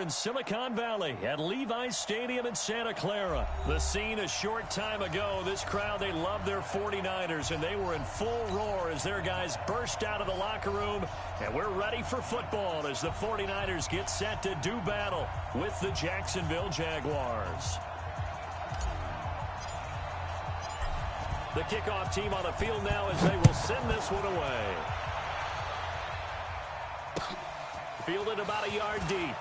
in Silicon Valley at Levi's Stadium in Santa Clara. The scene a short time ago. This crowd, they love their 49ers, and they were in full roar as their guys burst out of the locker room. And we're ready for football as the 49ers get set to do battle with the Jacksonville Jaguars. The kickoff team on the field now as they will send this one away. Fielded about a yard deep.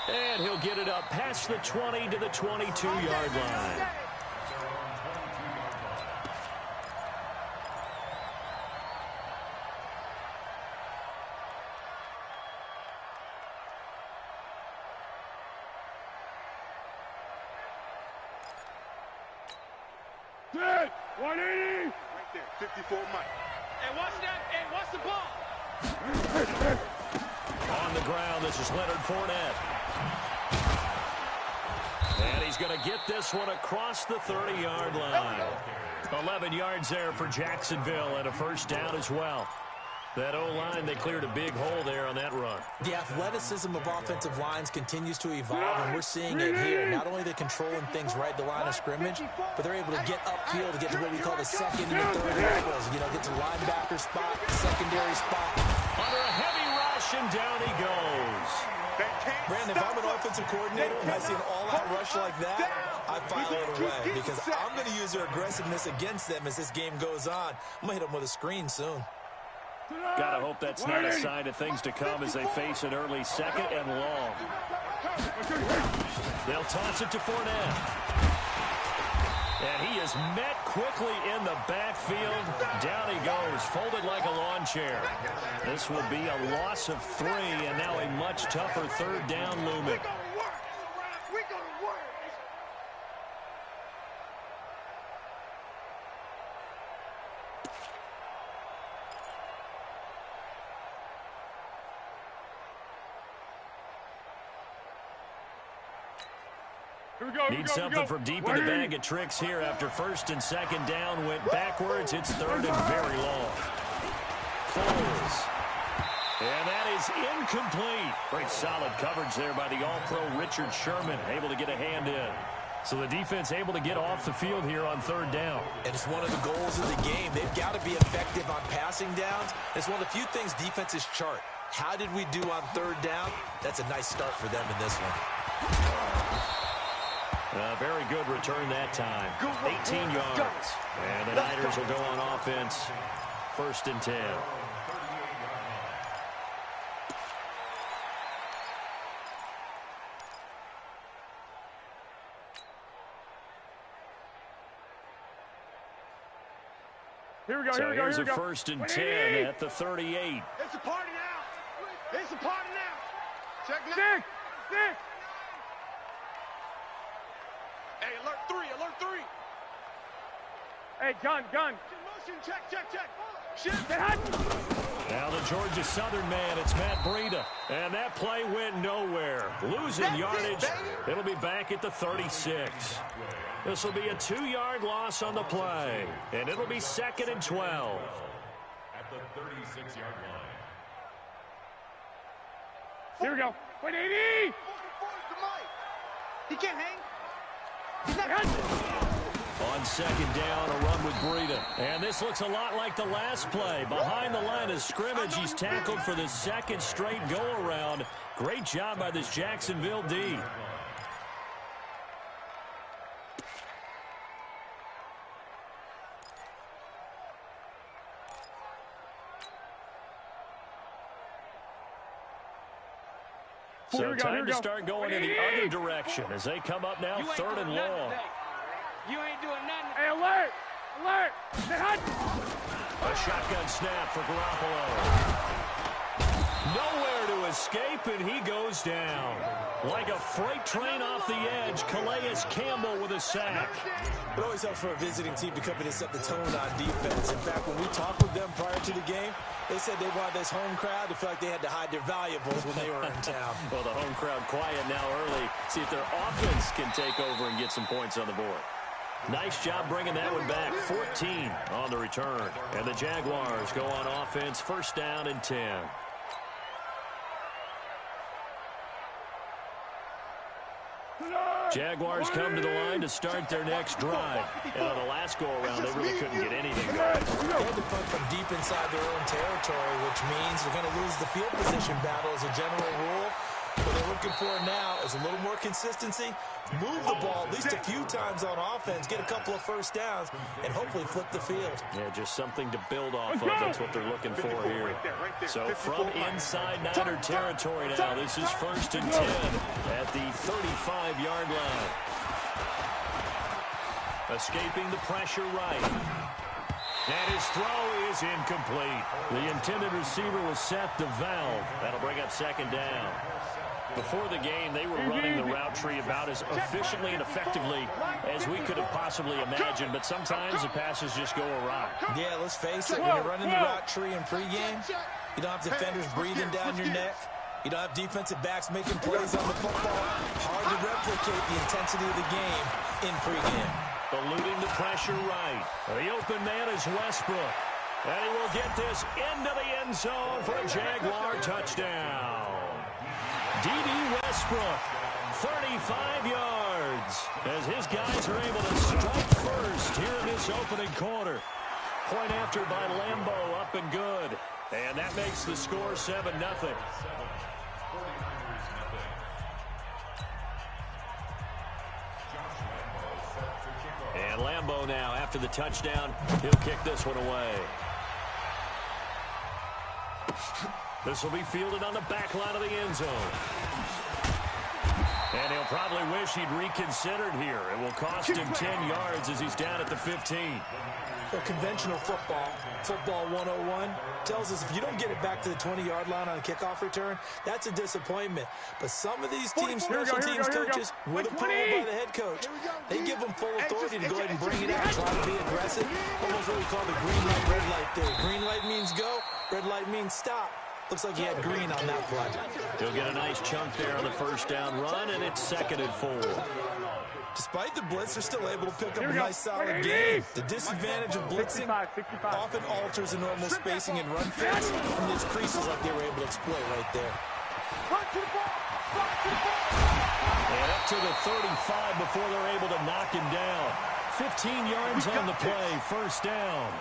And he'll get it up past the 20 to the 22-yard line. Good! 180! Right there, 54 Mike. Hey, watch that. Hey, watch the ball. On the ground, this is Leonard Fournette. And he's going to get this one across the 30-yard line. 11 yards there for Jacksonville and a first down as well. That O-line, they cleared a big hole there on that run. The athleticism of offensive lines continues to evolve, and we're seeing it here. Not only are they controlling things right at the line of scrimmage, but they're able to get upfield to get to what we call the second and the third levels. You know, get to linebacker spot, secondary spot. Under a heavy rush, and down he goes. Brandon, if I'm an offensive coordinator and I see an all-out rush like that, I file it away because I'm going to use their aggressiveness against them as this game goes on. I'm going to hit them with a screen soon. Gotta hope that's not a sign of things to come as they face an early second and long. They'll toss it to Fournette. And he is met quickly in the backfield. Down he goes, folded like a lawn chair. This will be a loss of 3, and now a much tougher third down looming. Need something from deep in the bag of tricks here after first and second down went backwards. It's third and very long. Foles. And that is incomplete. Very solid coverage there by the all-pro Richard Sherman, able to get a hand in. So the defense able to get off the field here on third down. And it's one of the goals of the game. They've got to be effective on passing downs. It's one of the few things defenses chart. How did we do on third down? That's a nice start for them in this one. Very good return that time. 18 yards. And the Niners will go on offense. First and 10. Here we go, so here we go, here's here we a go. first and 10 at the 38. It's a party now. It's a party now. Check now. Nick. Hey, alert 3, alert 3. Hey, gun. Motion, check. Shit, Now the Georgia Southern man, it's Matt Breida. And that play went nowhere. Losing yardage. It'll be back at the 36. This will be a 2-yard loss on the play. And it'll be second and 12. At the 36-yard line. Here we go. 180. He can't hang. On second down, a run with Breida. And this looks a lot like the last play. Behind the line of scrimmage, he's tackled for the second straight go-around. Great job by this Jacksonville D. So time to start going in the other direction as they come up now third and long. You ain't doing nothing. Hey, alert! A shotgun snap for Garoppolo. Nowhere to escape, and he goes down. Like a freight train off the edge, Calais Campbell with a sack. It always helps for a visiting team to come in and set the tone on defense. In fact, when we talked with them prior to the game, they said they wanted this home crowd to feel like they had to hide their valuables when they were in town. Well, the home crowd quiet now early. See if their offense can take over and get some points on the board. Nice job bringing that one back. 14 on the return. And the Jaguars go on offense, first down and 10. Jaguars come to the line to start their next drive. And on the last go-around, they really couldn't get anything going. They had to punt from deep inside their own territory, which means they're going to lose the field position battle as a general rule. What they're looking for now is a little more consistency, move the ball at least a few times on offense, get a couple of first downs, and hopefully flip the field. Yeah, just something to build off of. That's what they're looking for here. So from inside Niner territory now, this is 1st and 10 at the 35-yard line. Escaping the pressure right. And his throw is incomplete. The intended receiver was set to valve. That'll bring up 2nd down. Before the game, they were running the route tree about as efficiently and effectively as we could have possibly imagined, but sometimes the passes just go awry. Yeah, let's face it, when you're running the route tree in pregame, you don't have defenders breathing down your neck. You don't have defensive backs making plays on the football. Hard to replicate the intensity of the game in pregame. Eluding the pressure right. The open man is Westbrook. And he will get this into the end zone for a Jaguar touchdown. D.D. Westbrook, 35 yards, as his guys are able to strike first here in this opening quarter. Point after by Lambo, up and good. And that makes the score 7-0. And Lambo now, after the touchdown, he'll kick this one away. This will be fielded on the back line of the end zone. And he'll probably wish he'd reconsidered here. It will cost him 10 yards as he's down at the 15. Well, conventional football 101, tells us if you don't get it back to the 20-yard line on a kickoff return, that's a disappointment. But some of these teams, special teams coaches, with approval by the head coach, they give them full authority to go ahead and bring it out, try to be aggressive. Almost what we call the green light, red light theory. Green light means go, red light means stop. Looks like he had green on that play. He'll get a nice chunk there on the first down run, and it's 2nd and 4. Despite the blitz, they're still able to pick up a nice solid game. The disadvantage of blitzing often alters the normal spacing and run fits, and there's creases like they were able to exploit right there. And up to the 35 before they're able to knock him down. 15 yards on the play, 1st down.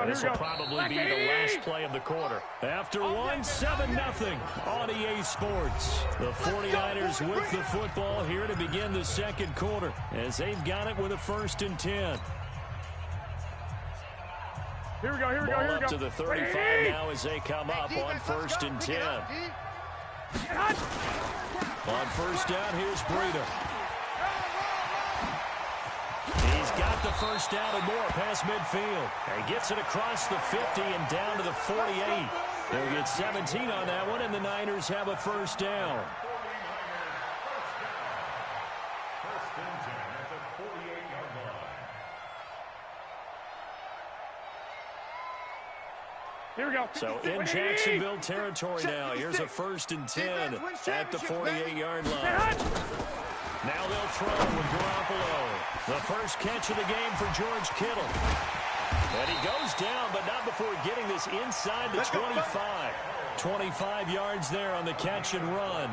This will probably be the last play of the quarter. After 7-0 on EA Sports. The 49ers with the football here to begin the 2nd quarter as they've got it with a 1st and 10. Here we go. Up to the 35 now as they come up on 1st and 10. On 1st down, here's Breida. He's got the first down and more past midfield. And he gets it across the 50 and down to the 48. They'll get 17 on that one, and the Niners have a 1st down. Here we go. So in Jacksonville territory now. Here's a 1st and 10 at the 48-yard line. Now they'll throw with Garoppolo. The first catch of the game for George Kittle. And he goes down, but not before getting this inside the 25. 25 yards there on the catch and run.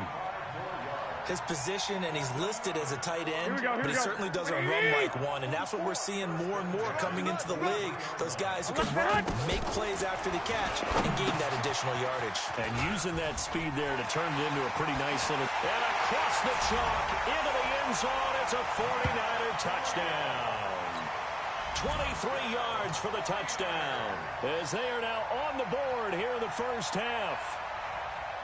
His position, and he's listed as a tight end, but he certainly doesn't run like one, and that's what we're seeing more and more coming into the league. Those guys who can run, make plays after the catch, and gain that additional yardage. And using that speed there to turn it into a pretty nice little... And across the chalk, into the end zone, it's a 49er touchdown. 23 yards for the touchdown, as they are now on the board here in the first half.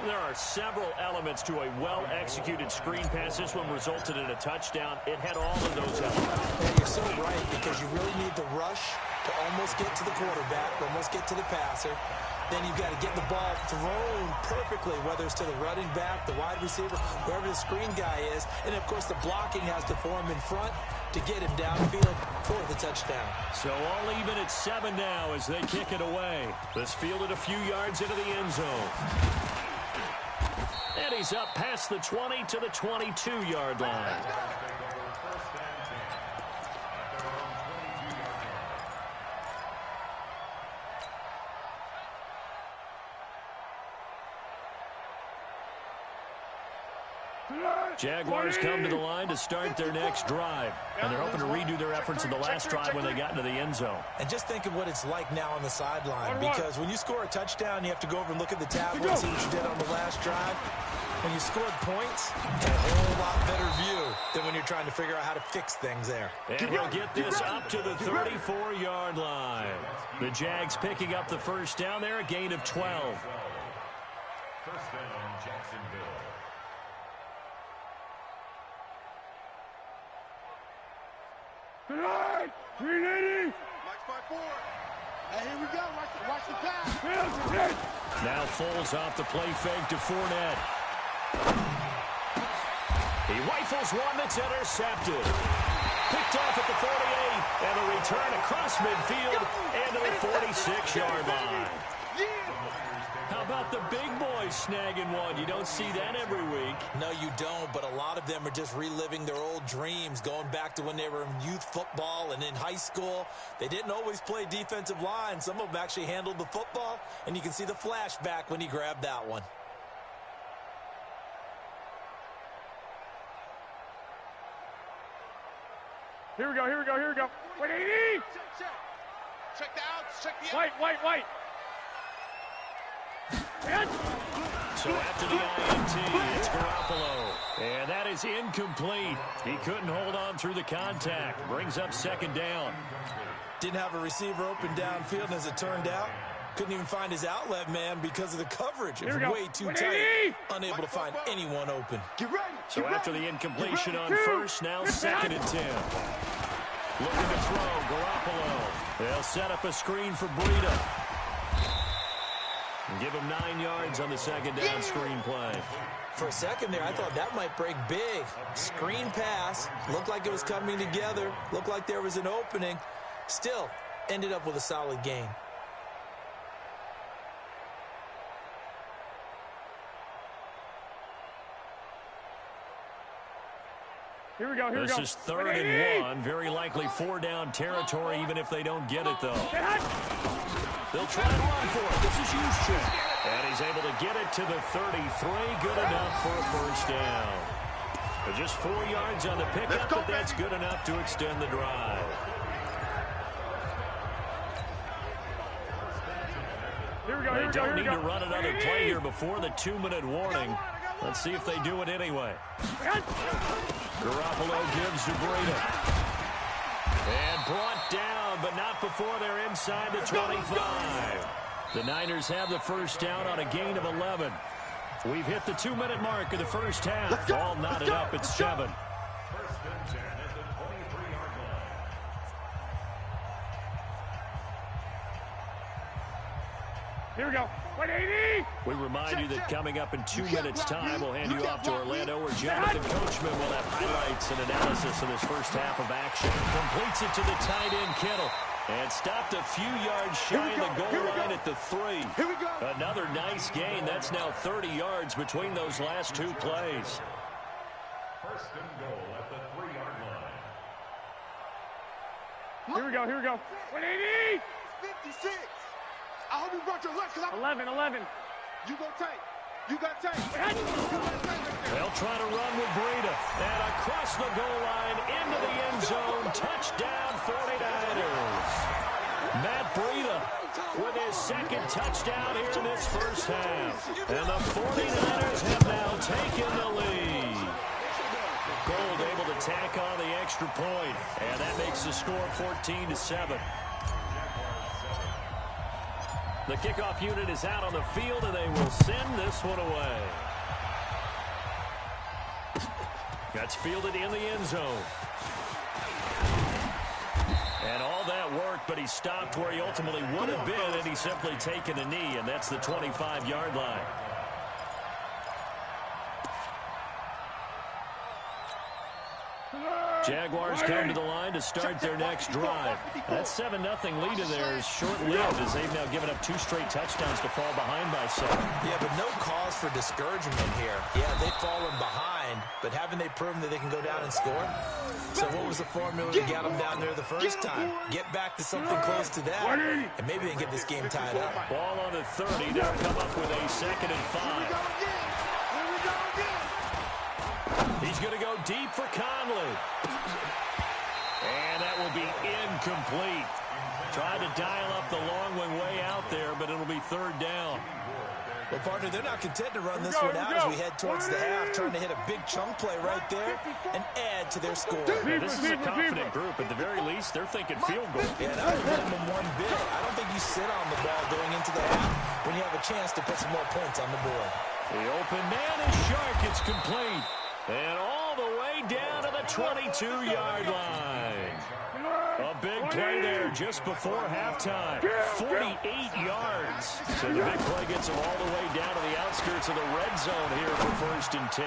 There are several elements to a well-executed screen pass. This one resulted in a touchdown. It had all of those elements. Yeah, you're so right, because you really need the rush to almost get to the quarterback, almost get to the passer. Then you've got to get the ball thrown perfectly, whether it's to the running back, the wide receiver, wherever the screen guy is. And, of course, the blocking has to form in front to get him downfield for the touchdown. So all even at 7 now as they kick it away. This fielded a few yards into the end zone. And he's up past the 20 to the 22-yard line. Jaguars come to the line to start their next drive, and they're hoping to redo their efforts in the last drive when they got into the end zone. And just think of what it's like now on the sideline, because when you score a touchdown, you have to go over and look at the tablet and see what you did on the last drive. When you scored points, you get a whole lot better view than when you're trying to figure out how to fix things there. And he'll get this up to the 34-yard line. The Jags picking up the first down there, a gain of 12. First down, Jacksonville. Tonight, 380. Mike's by 4. And here we go. Watch the pass. Now Foles off the play fake to Fournette. He rifles one that's intercepted. Picked off at the 48, and a return across midfield and to the 46-yard line. How about the big boys snagging one? You don't see that every week. No, you don't, but a lot of them are just reliving their old dreams, going back to when they were in youth football and in high school. They didn't always play defensive line. Some of them actually handled the football, and you can see the flashback when he grabbed that one. Here we go. 180. Check the outs. Check the outs. White. So after the INT, it's Garoppolo. And that is incomplete. He couldn't hold on through the contact. Brings up second down. Didn't have a receiver open downfield, and as it turned out, couldn't even find his outlet man because of the coverage. It was way too tight. Unable to find anyone open. So after the incompletion on first, now second and 10. Looking to throw, Garoppolo. They'll set up a screen for Breida. And give him 9 yards on the second down screen play. For a second there, I thought that might break big. Screen pass. Looked like it was coming together. Looked like there was an opening. Still, ended up with a solid gain. Here we go. This is 3rd and 1. Very likely 4-down territory, even if they don't get it, though. They'll try and run for it. This is Houston. And he's able to get it to the 33. Good enough for a first down. But just 4 yards on the pickup, but that's good enough to extend the drive. They don't need to run another play here before the 2-minute warning. Let's see if they do it anyway. Garoppolo gives to Breida. And brought down, but not before they're inside the 25. The Niners have the first down on a gain of 11. We've hit the 2-minute mark of the first half. All knotted up at 7. First and 10 at the 23-yard line. Here we go. 180. We remind you that coming up in 2 minutes' time, we'll hand you off to Orlando, where Jonathan Coachman will have highlights and analysis of this first half of action. Completes it to the tight end, Kittle. And stopped a few yards shy of the goal line at the 3. Here we go. Another nice gain. That's now 30 yards between those last 2 plays. First and goal at the 3-yard line. Here we go. 180. 56. I hope you brought your lunch, because 11. You go tight. They'll try to run with Breida. And across the goal line, into the end zone. Touchdown, 49ers. Matt Breida with his second touchdown here in this first half. And the 49ers have now taken the lead. Gold able to tack on the extra point. And that makes the score 14-7. The kickoff unit is out on the field, and they will send this one away. That's fielded in the end zone. And all that worked, but he stopped where he ultimately would have been, and he's simply taken a knee, and that's the 25-yard line. Jaguars come to the line to start their next drive. That 7-0 lead of theirs short-lived, as they've now given up 2 straight touchdowns to fall behind by 7. Yeah, but no cause for discouragement here. Yeah, they've fallen behind, but haven't they proven that they can go down and score? So what was the formula to get them down there the first time? Get back to something close to that, and maybe they can get this game tied up. Ball on the 30. They'll come up with a 2nd and 5. He's going to go deep for Conley. And that will be incomplete. Tried to dial up the long one way out there, but it'll be third down. Well, partner, they're not content to run this one out as we head towards the half, trying to hit a big chunk play right there and add to their score. Yeah, this is a confident group. At the very least, they're thinking field goal. Yeah, not hitting them one bit. I don't think you sit on the ball going into the half when you have a chance to put some more points on the board. The open man is Shark. It's complete. And all the way down to the 22-yard line. A big play there just before halftime. 48 yards. So the big play gets them all the way down to the outskirts of the red zone here for 1st and 10.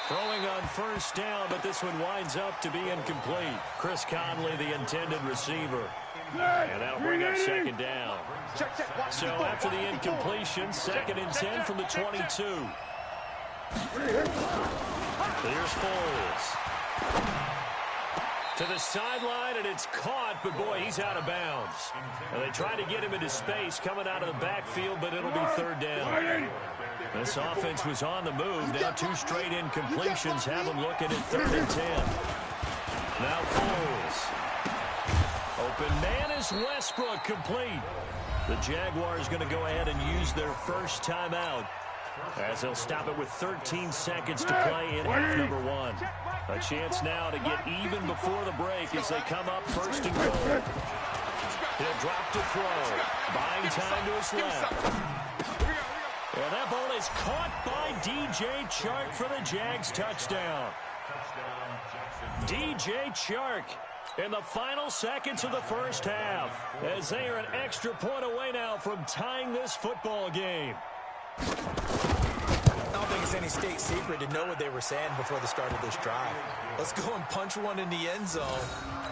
Throwing on first down, but this one winds up to be incomplete. Chris Conley, the intended receiver. And that'll bring up 2nd down. So after the incompletion, 2nd and 10 from the 22. Here's Foles. To the sideline, and it's caught, but boy, he's out of bounds. And they tried to get him into space coming out of the backfield, but it'll be 3rd down. This offense was on the move. Now 2 straight incompletions have them looking at 3rd and 10. Now Foles. Open man is Westbrook, complete. The Jaguars going to go ahead and use their first timeout as they'll stop it with 13 seconds to play in half number 1. A chance now to get even before the break as they come up 1st and goal. He'll drop to throw. Buying time to his left. And that ball is caught by DJ Chark for the Jags touchdown. DJ Chark in the final seconds of the first half as they are an extra point away now from tying this football game. I don't think it's any state secret to know what they were saying before the start of this drive. Let's go and punch one in the end zone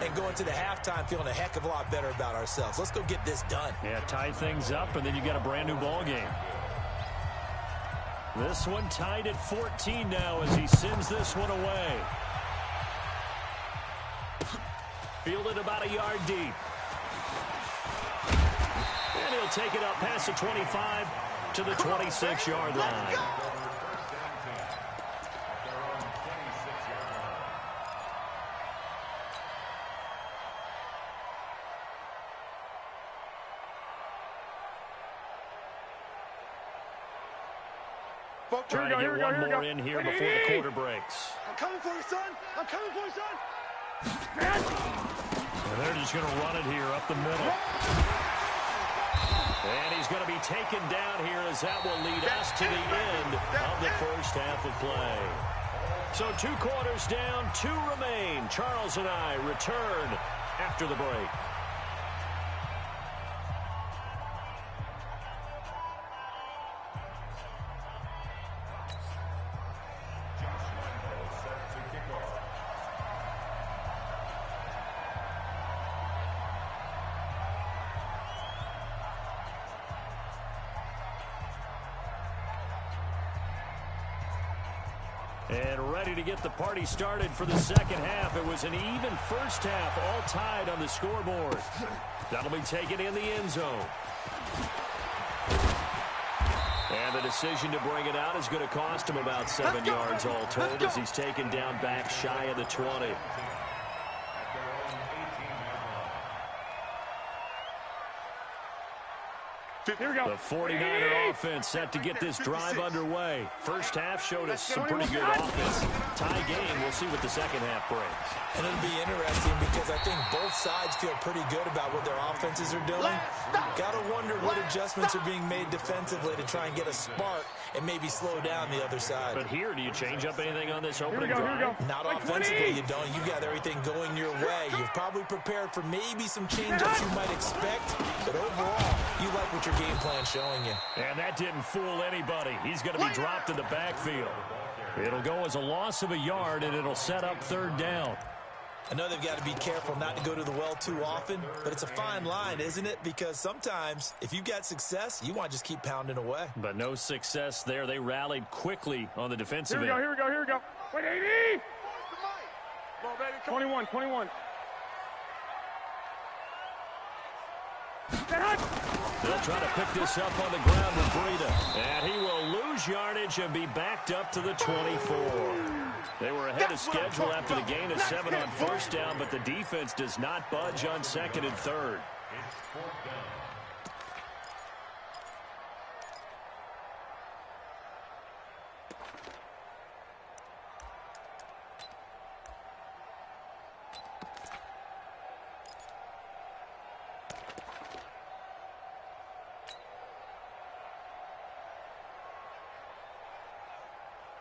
and go into the halftime feeling a heck of a lot better about ourselves. Let's go get this done. Yeah, tie things up, and then you got a brand new ball game. This one tied at 14 now as he sends this one away. Fielded about a yard deep. And he'll take it up past the 25 to the 26-yard line. Trying to get one more in here before the quarter breaks. I'm coming for you, son. I'm coming for you, son. And they're just going to run it here up the middle. And he's going to be taken down here as that will lead us to the end of the first half of play. So 2 quarters down, 2 remain. Charles and I return after the break. And ready to get the party started for the second half. It was an even first half, all tied on the scoreboard. That'll be taken in the end zone. And the decision to bring it out is going to cost him about 7 yards all told as he's taken down back shy of the 20. Here we go. The 49er offense set to get this drive underway. First half showed us some pretty good offense. Tie game, we'll see what the second half brings. And it'll be interesting because I think both sides feel pretty good about what their offenses are doing. Got to wonder what adjustments are being made defensively to try and get a spark and maybe slow down the other side. But here, do you change up anything on this opening drive? Not offensively, you don't. You got everything going your way. You've probably prepared for maybe some change-ups you might expect, but overall, you like what your game plan's showing you. And that didn't fool anybody. He's going to be dropped in the backfield. It'll go as a loss of a yard, and it'll set up 3rd down. I know they've got to be careful not to go to the well too often, but it's a fine line, isn't it? Because sometimes, if you've got success, you want to just keep pounding away. But no success there. They rallied quickly on the defensive end. Here we go. Wait, 80! 21. That hot! They'll try to pick this up on the ground with Breida. And he will lose yardage and be backed up to the 24. They were ahead of schedule after the gain of 7 on first down, but the defense does not budge on second and third. It's fourth down.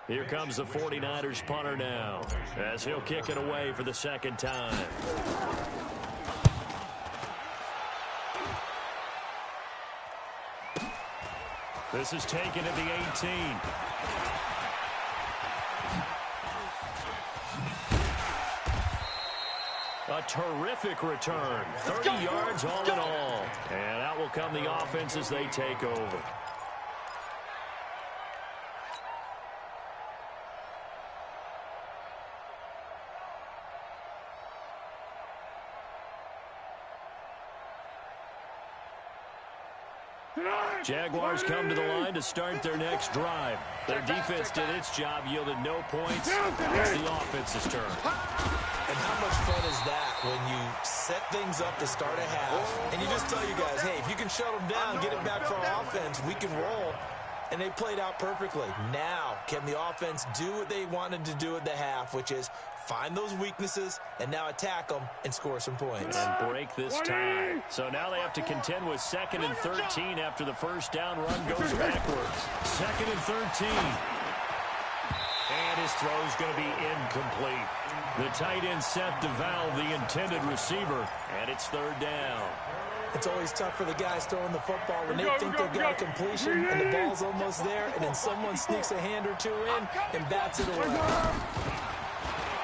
Here comes the 49ers punter now, as he'll kick it away for the second time. This is taken at the 18. A terrific return. 30 yards all in all. And out will come the offense as they take over. Jaguars come to the line to start their next drive. Their defense did its job, yielded no points. It's the offense's turn. And how much fun is that when you set things up to start a half, and you just tell you guys, hey, if you can shut them down, get it back for our offense, we can roll. And they played out perfectly. Now, can the offense do what they wanted to do at the half, which is find those weaknesses and now attack them and score some points. And break this tie. So now they have to contend with 2nd and 13 after the first down run goes backwards. 2nd and 13. And his throw is going to be incomplete. The tight end set to valve the intended receiver, and it's 3rd down. It's always tough for the guys throwing the football when they think they've got a completion and the ball's almost there, and then someone sneaks a hand or two in and bats it away.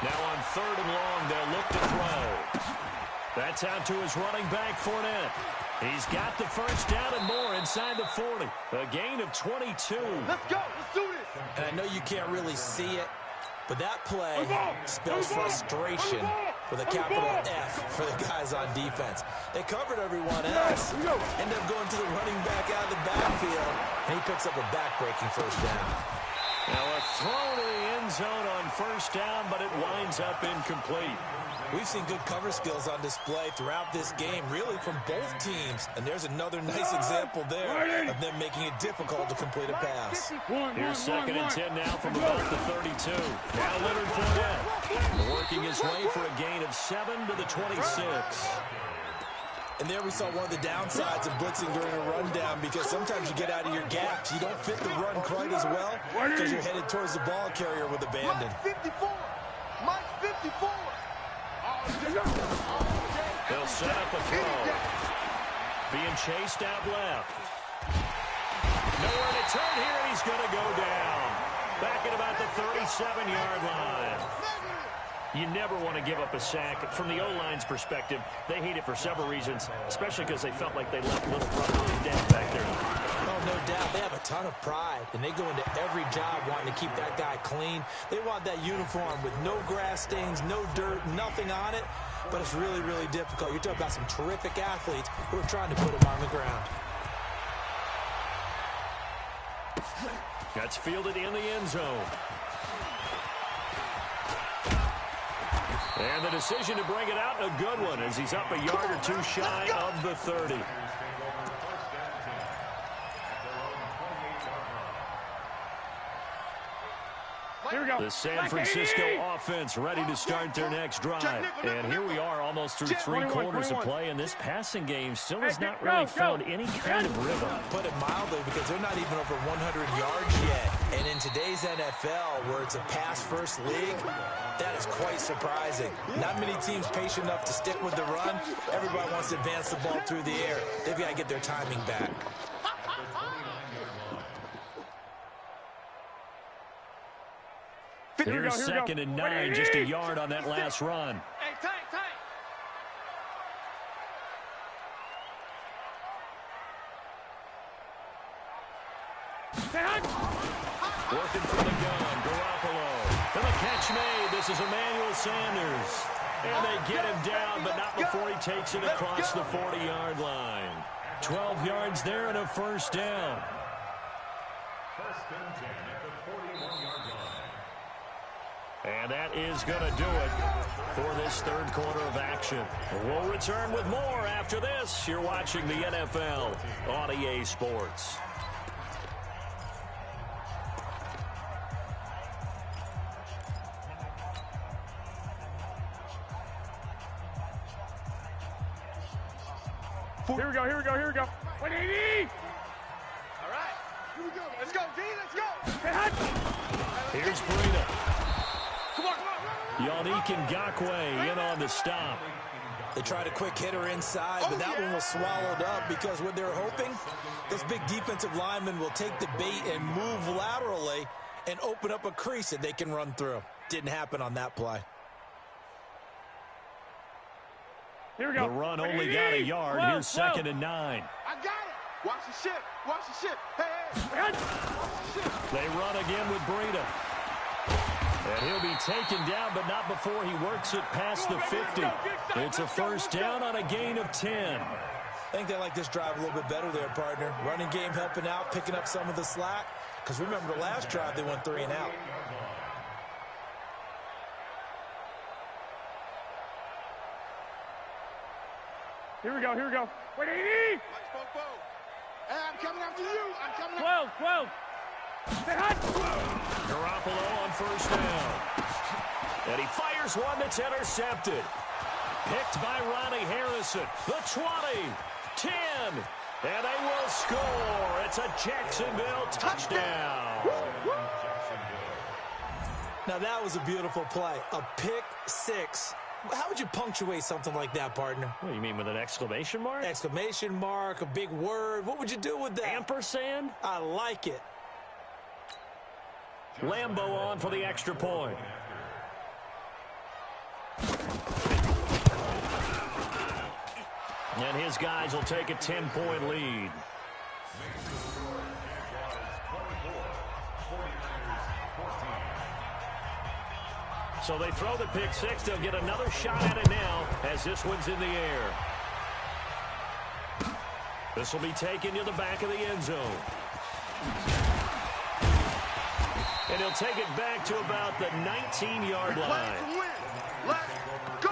Now on 3rd and long, they'll look to throw. That's out to his running back, Fournette. He's got the first down and more inside the 40. A gain of 22. Let's go. Let's do this. And I know you can't really see it, but that play spells frustration with a capital F for the guys on defense. They covered everyone else, end up going to the running back out of the backfield, and he picks up a back-breaking first down. Now a throw to the end zone on first down, but it winds up incomplete. We've seen good cover skills on display throughout this game, really from both teams. And there's another nice example there of them making it difficult to complete a pass. Here's 2nd and 10 now from about the 32. Now Leonard Fournette working his way for a gain of 7 to the 26. And there we saw one of the downsides of blitzing during a rundown, because sometimes you get out of your gaps. You don't fit the run quite as well because you're headed towards the ball carrier with abandon. Mike 54. Mike 54. They'll set up a throw. Being chased out left. Nowhere to turn here, and he's going to go down. Back at about the 37-yard line. You never want to give up a sack. From the O-line's perspective, they hate it for several reasons, especially because they felt like they left little brother dead back there. Oh, no doubt. They have a ton of pride, and they go into every job wanting to keep that guy clean. They want that uniform with no grass stains, no dirt, nothing on it, but it's really, really difficult. You're talking about some terrific athletes who are trying to put him on the ground. That's fielded in the end zone. And the decision to bring it out, a good one, as he's up a yard or two shy of the 30. Here we go. The San Francisco offense ready to start their next drive. And here we are almost through 3 quarters of play, and this passing game still has not really found any kind of rhythm. Put it mildly, because they're not even over 100 yards yet. And in today's NFL, where it's a pass-first league, that is quite surprising. Not many teams patient enough to stick with the run. Everybody wants to advance the ball through the air. They've got to get their timing back. Here's 2nd and 9, just a yard on that last run. Hey, tank. Working from the gun, Garoppolo. And the catch made. This is Emmanuel Sanders. And they get him down, but not before he takes it across the 40-yard line. 12 yards there and a first down. First and 10 at the 41-yard line. And that is going to do it for this third quarter of action. We'll return with more after this. You're watching the NFL on EA Sports. Here we go, here we go, here we go. 180! All right, here we go. Let's go, D, let's go. Here's Breida. Come on, come on. Yannick Ngakoue in on the stop. They tried a quick hitter inside, but that one was swallowed up because what they're hoping, this big defensive lineman will take the bait and move laterally and open up a crease that they can run through. Didn't happen on that play. Here we go. The run only got a yard. Here's 2nd and 9. I got it. Watch the ship. Watch the ship. Hey. Watch the ship. They run again with Breida. And he'll be taken down, but not before he works it past the 50. It's a first down on a gain of 10. I think they like this drive a little bit better there, partner. Running game helping out, picking up some of the slack. Because remember, the last drive, they went 3 and out. Here we go, here we go. 180! Hey, I'm coming after you. I'm coming 12. Say hi. Garoppolo on first down. And he fires one that's intercepted. Picked by Ronnie Harrison. The 20, 10, and they will score. It's a Jacksonville touchdown. Now, that was a beautiful play. A pick six. How would you punctuate something like that, partner? What do you mean, with an exclamation mark? Exclamation mark, a big word. What would you do with that? Ampersand? I like it. Lambo on for the extra point. And his guys will take a 10-point lead. So they throw the pick six. They'll get another shot at it now as this one's in the air. This will be taken to the back of the end zone. And he'll take it back to about the 19-yard line. Let's go.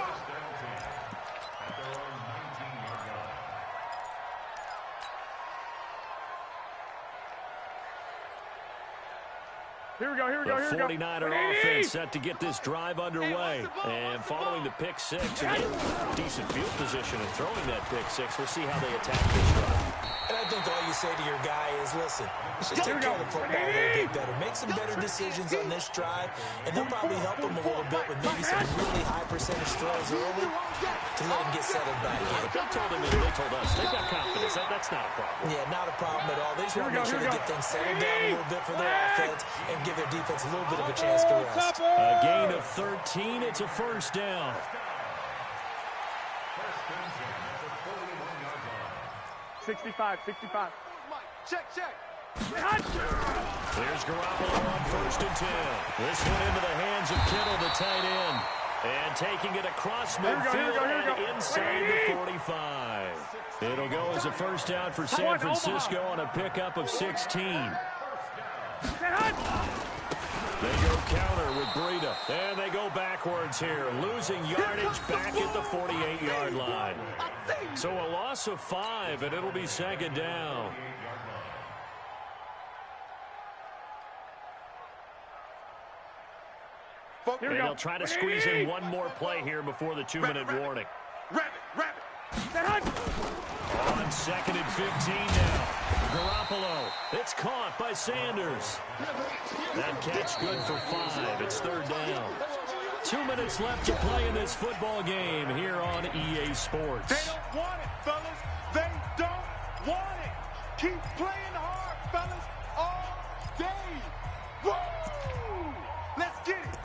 Here we go, here we go, here we go. The 49er offense set to get this drive underway. And following the pick six, and decent field position and throwing that pick six. We'll see how they attack this drive. And I think all you say to your guy is, listen, let's just take care of the football a little bit better. Make some better decisions on this drive, and they'll probably help him a little bit with maybe some really high percentage throws early to let him get settled back in. They told him, and they told us, they've got confidence. That's not a problem. Yeah, not a problem at all. They just want to make sure they get things settled down a little bit for their offense and give their defense a little bit of a chance to rest. A gain of 13. It's a first down. 65. Check. There's Garoppolo on first and 10. This one into the hands of Kittle, the tight end. And taking it across midfield and inside the 45. It'll go as a first down for San Francisco on a pickup of 16. They go counter with Breida. And they go backwards here, losing yardage back at the 48-yard line. So a loss of 5, and it'll be second down. And they'll try to squeeze in one more play here before the 2-minute warning. Rabbit. On 2nd and 15 now. Garoppolo. It's caught by Sanders. That catch good for 5. It's third down. 2 minutes left to play in this football game here on EA Sports. They don't want it, fellas. They don't want it. Keep playing hard, fellas, all day. Woo! Let's get it.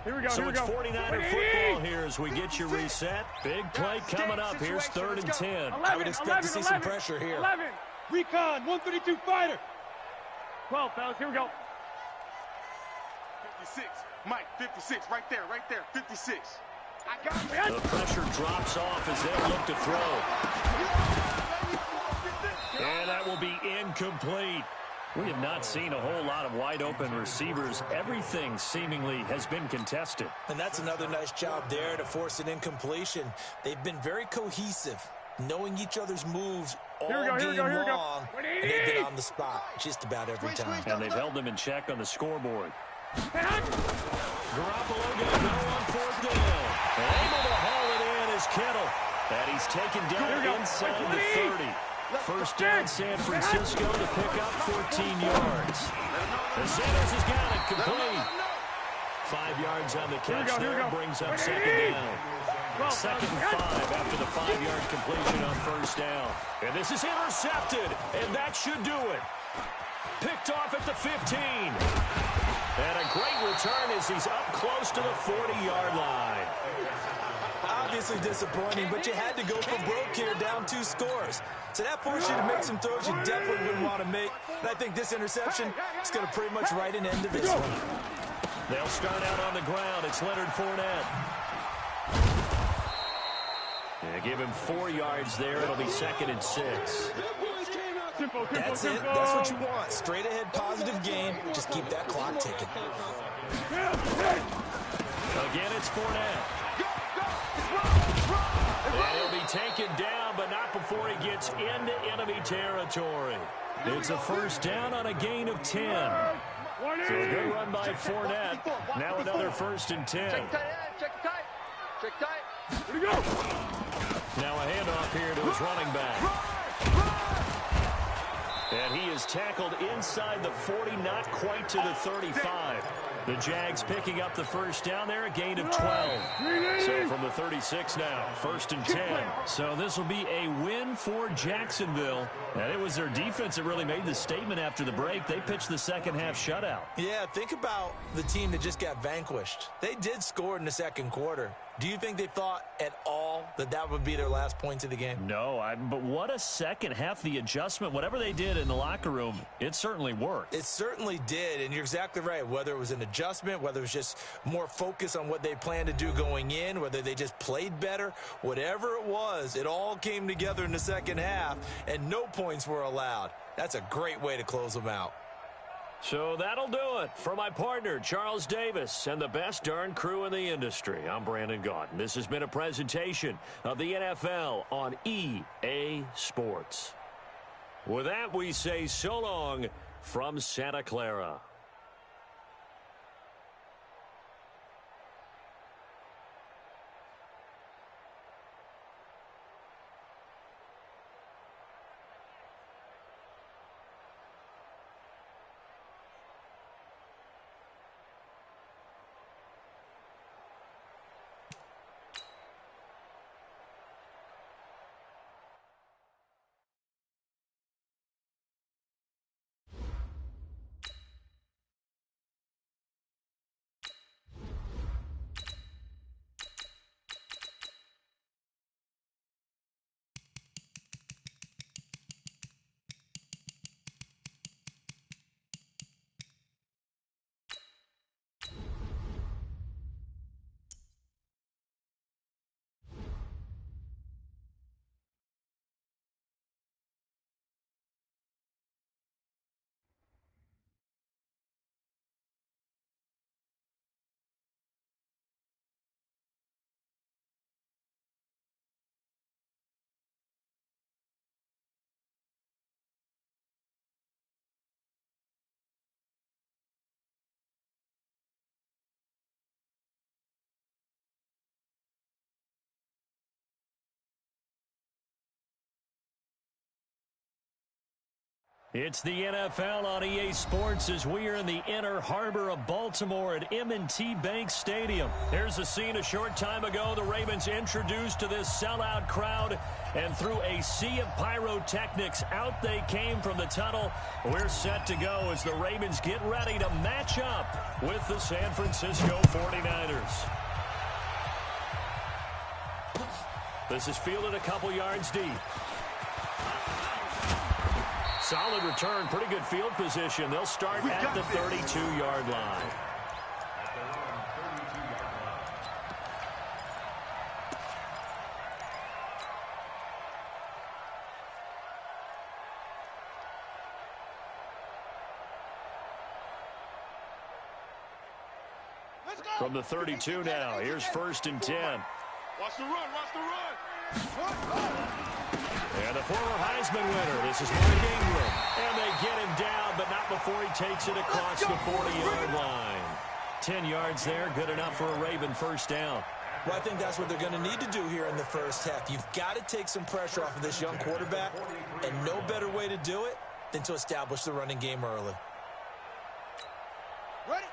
Here we go, so it's 49er football here as we get you reset. Big play coming up. Here's 3rd and 10. I would expect to see some pressure here. 11. Recon, 132 fighter. 12, fellas. Here we go. 56. Mike, 56. Right there, 56. I got it. The pressure drops off as they look to throw. And that will be incomplete. We have not seen a whole lot of wide-open receivers. Everything seemingly has been contested. And that's another nice job there to force an incompletion. They've been very cohesive, knowing each other's moves all game long, and they've been on the spot just about every time. And they've held them in check on the scoreboard. Garoppolo going to go on 4th down. Able to haul it in is Kittle. And he's taken down inside the 30. First down, San Francisco to pick up 14 yards. And Sanders has got it complete. 5 yards on the catch there, brings up 2nd down. 2nd and 5 after the 5-yard completion on 1st down. And this is intercepted, and that should do it. Picked off at the 15. And a great return as he's up close to the 40-yard line. Obviously disappointing, but you had to go for broke here, down 2 scores. So that forced you to make some throws you definitely wouldn't want to make. And I think this interception is going to pretty much write an end to this one. They'll start out on the ground. It's Leonard Fournette. Yeah, give him 4 yards there. It'll be 2nd and 6. That's it. That's what you want. Straight ahead, positive game. Just keep that clock ticking. Again, it's Fournette. And he'll be taken down, but not before he gets into enemy territory. It's a 1st down on a gain of 10. So a good run by Fournette. Now another 1st and 10. Check tight. Here we go. Now a handoff here to his running back. And he is tackled inside the 40, not quite to the 35. The Jags picking up the 1st down there, a gain of 12. So from the 36 now, 1st and 10. So this will be a win for Jacksonville. And it was their defense that really made the statement after the break. They pitched the second-half shutout. Yeah, think about the team that just got vanquished. They did score in the 2nd quarter. Do you think they thought at all that that would be their last points of the game? No, but what a second half, the adjustment, whatever they did in the locker room, it certainly worked. It certainly did, and you're exactly right. Whether it was an adjustment, whether it was just more focus on what they planned to do going in, whether they just played better, whatever it was, it all came together in the 2nd half, and no points were allowed. That's a great way to close them out. So that'll do it for my partner, Charles Davis, and the best darn crew in the industry. I'm Brandon Gaudin. This has been a presentation of the NFL on EA Sports. With that, we say so long from Santa Clara. It's the NFL on EA Sports as we are in the inner harbor of Baltimore at M&T Bank Stadium. Here's a scene a short time ago. The Ravens introduced to this sellout crowd, and through a sea of pyrotechnics, out they came from the tunnel. We're set to go as the Ravens get ready to match up with the San Francisco 49ers. This is fielded a couple yards deep. Solid return, pretty good field position. They'll start at the 32-yard line. From the 32 now, here's 1st and 10. Watch the run, watch the run. And the former Heisman winner, this is Mark Ingram. And they get him down, but not before he takes it across the 40-yard line. 10 yards there, good enough for a Raven first down. Well, I think that's what they're going to need to do here in the first half. You've got to take some pressure off of this young quarterback, and no better way to do it than to establish the running game early. Ready?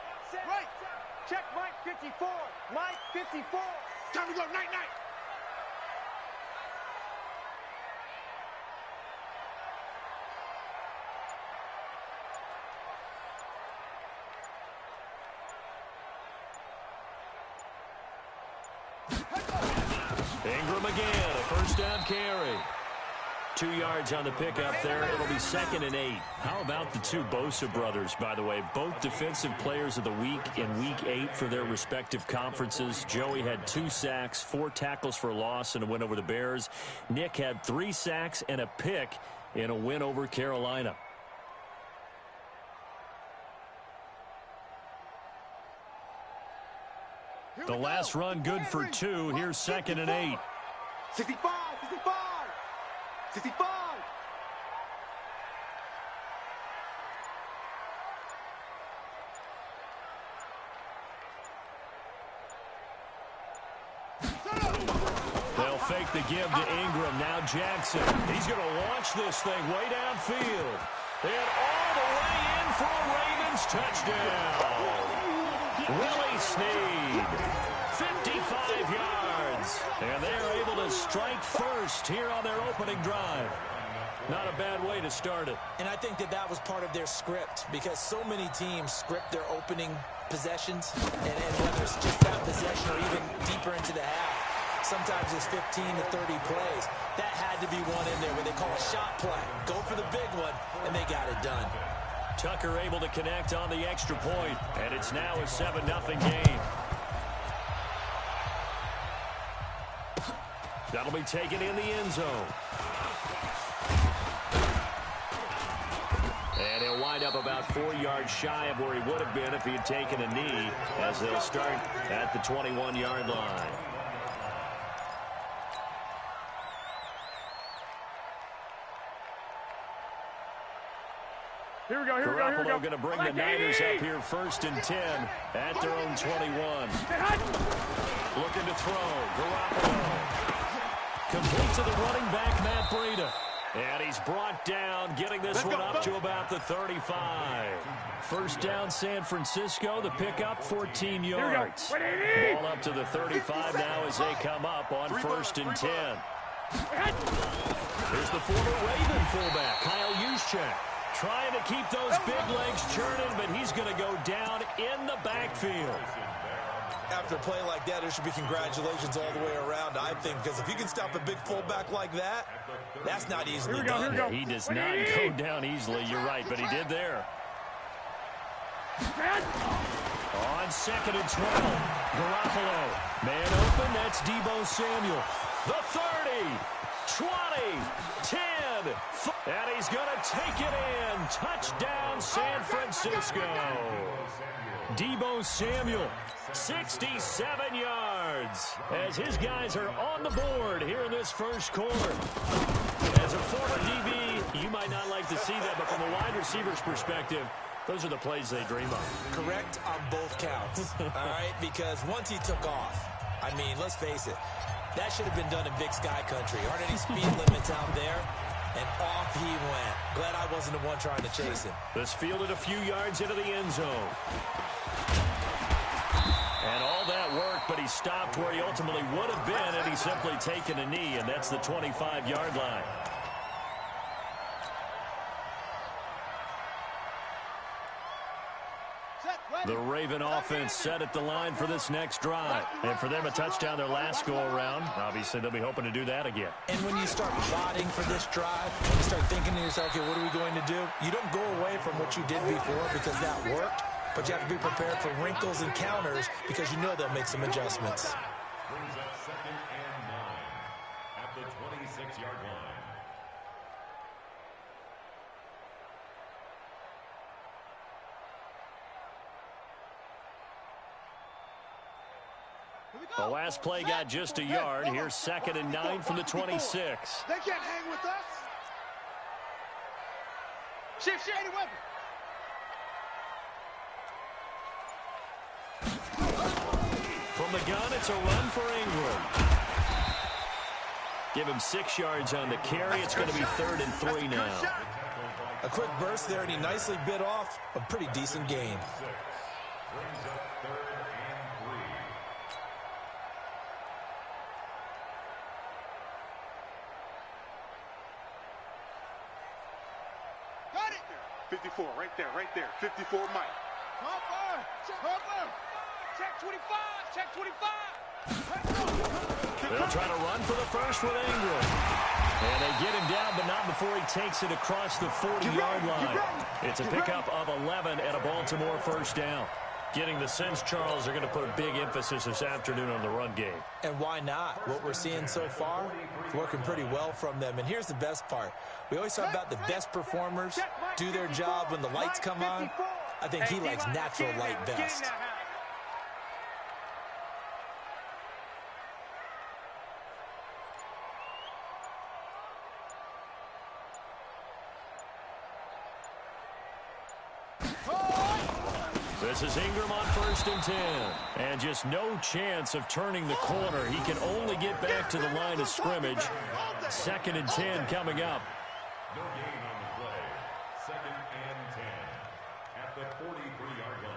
Right. Check Mike 54. Mike 54. Time to go. Night, night. Ingram again, a first down carry. 2 yards on the pickup there. It'll be 2nd and 8. How about the two Bosa brothers, by the way? Both defensive players of the week in Week 8 for their respective conferences. Joey had 2 sacks, 4 tackles for loss in a win over the Bears. Nick had 3 sacks and a pick in a win over Carolina. The last run good for 2. Here's 2nd and 8. 65, 65, 65. They'll fake the give to Ingram. Now Jackson. He's going to launch this thing way downfield. And all the way in for a Ravens touchdown. Willie Snead, 55 yards. And they're able to strike first here on their opening drive. Not a bad way to start it. And I think that was part of their script, because so many teams script their opening possessions, and whether it's just that possession or even deeper into the half, sometimes it's 15 to 30 plays. That had to be one in there where they call a shot play. Go for the big one, and they got it done. Tucker able to connect on the extra point, and it's now a 7-0 game. That'll be taken in the end zone. And he'll wind up about 4 yards shy of where he would have been if he had taken a knee, as they'll start at the 21-yard line. Here we go, here we go, here we go. Garoppolo going to bring the Niners up here 1st and 10 at their own 21. Looking to throw. Garoppolo. Complete to the running back, Matt Breida. And he's brought down, getting this one up to about the 35. First down, San Francisco. The pickup, 14 yards. Ball up to the 35 now as they come up on 1st and 10. Here's the former Raven fullback, Kyle Juszczyk. Trying to keep those big legs churning, but he's going to go down in the backfield. After a play like that, there should be congratulations all the way around, I think, because if you can stop a big fullback like that, that's not easily done. Yeah, he does not go down easily, you're right, but he did there. On 2nd and 12, Garoppolo. Man open, that's Deebo Samuel. The 30, 20, 10, and he's going to take it in. Touchdown, San Francisco. Deebo Samuel, 67 yards, as his guys are on the board here in this first quarter. As a former DB, you might not like to see that, but from a wide receiver's perspective, those are the plays they dream of. Correct on both counts, all right? Because once he took off, I mean, let's face it, that should have been done in Big Sky Country. Aren't any speed limits out there? And off he went. Glad I wasn't the one trying to chase him. This fielded a few yards into the end zone. And all that worked, but he stopped where he ultimately would have been had he simply taken a knee, and that's the 25-yard line. The Ravens Raven offense set at the line for this next drive. And for them, a touchdown their last go-around. Obviously, they'll be hoping to do that again. And when you start plotting for this drive, when you start thinking to yourself, okay, what are we going to do? You don't go away from what you did before because that worked, but you have to be prepared for wrinkles and counters because you know they'll make some adjustments. Brings up 2nd and 9 at the 26-yard line. The last play got just a yard. Here's 2nd and 9 from the 26. They can't hang with us. Shift, any weapon. From the gun, it's a run for Ingram. Give him 6 yards on the carry. It's going to be 3rd and 3 now. A quick burst there, and he nicely bit off a pretty decent gain. Brings up 3rd and 3. Got it. 54, right there. 54, Mike. Hopper. Check 25. Check 25. They'll try to run for the first with Ingram. And they get him down, but not before he takes it across the 40-yard line. It's a pickup of 11 and a Baltimore first down. Getting the sense, Charles, they're going to put a big emphasis this afternoon on the run game. And why not? What we're seeing so far, working pretty well from them. And here's the best part. We always talk about the best performers do their job when the lights come on. I think he likes natural light best. This is Ingram on 1st and 10. And just no chance of turning the corner. He can only get back to the line of scrimmage. 2nd and 10 coming up. No gain on the play. 2nd and 10 at the 43-yard line.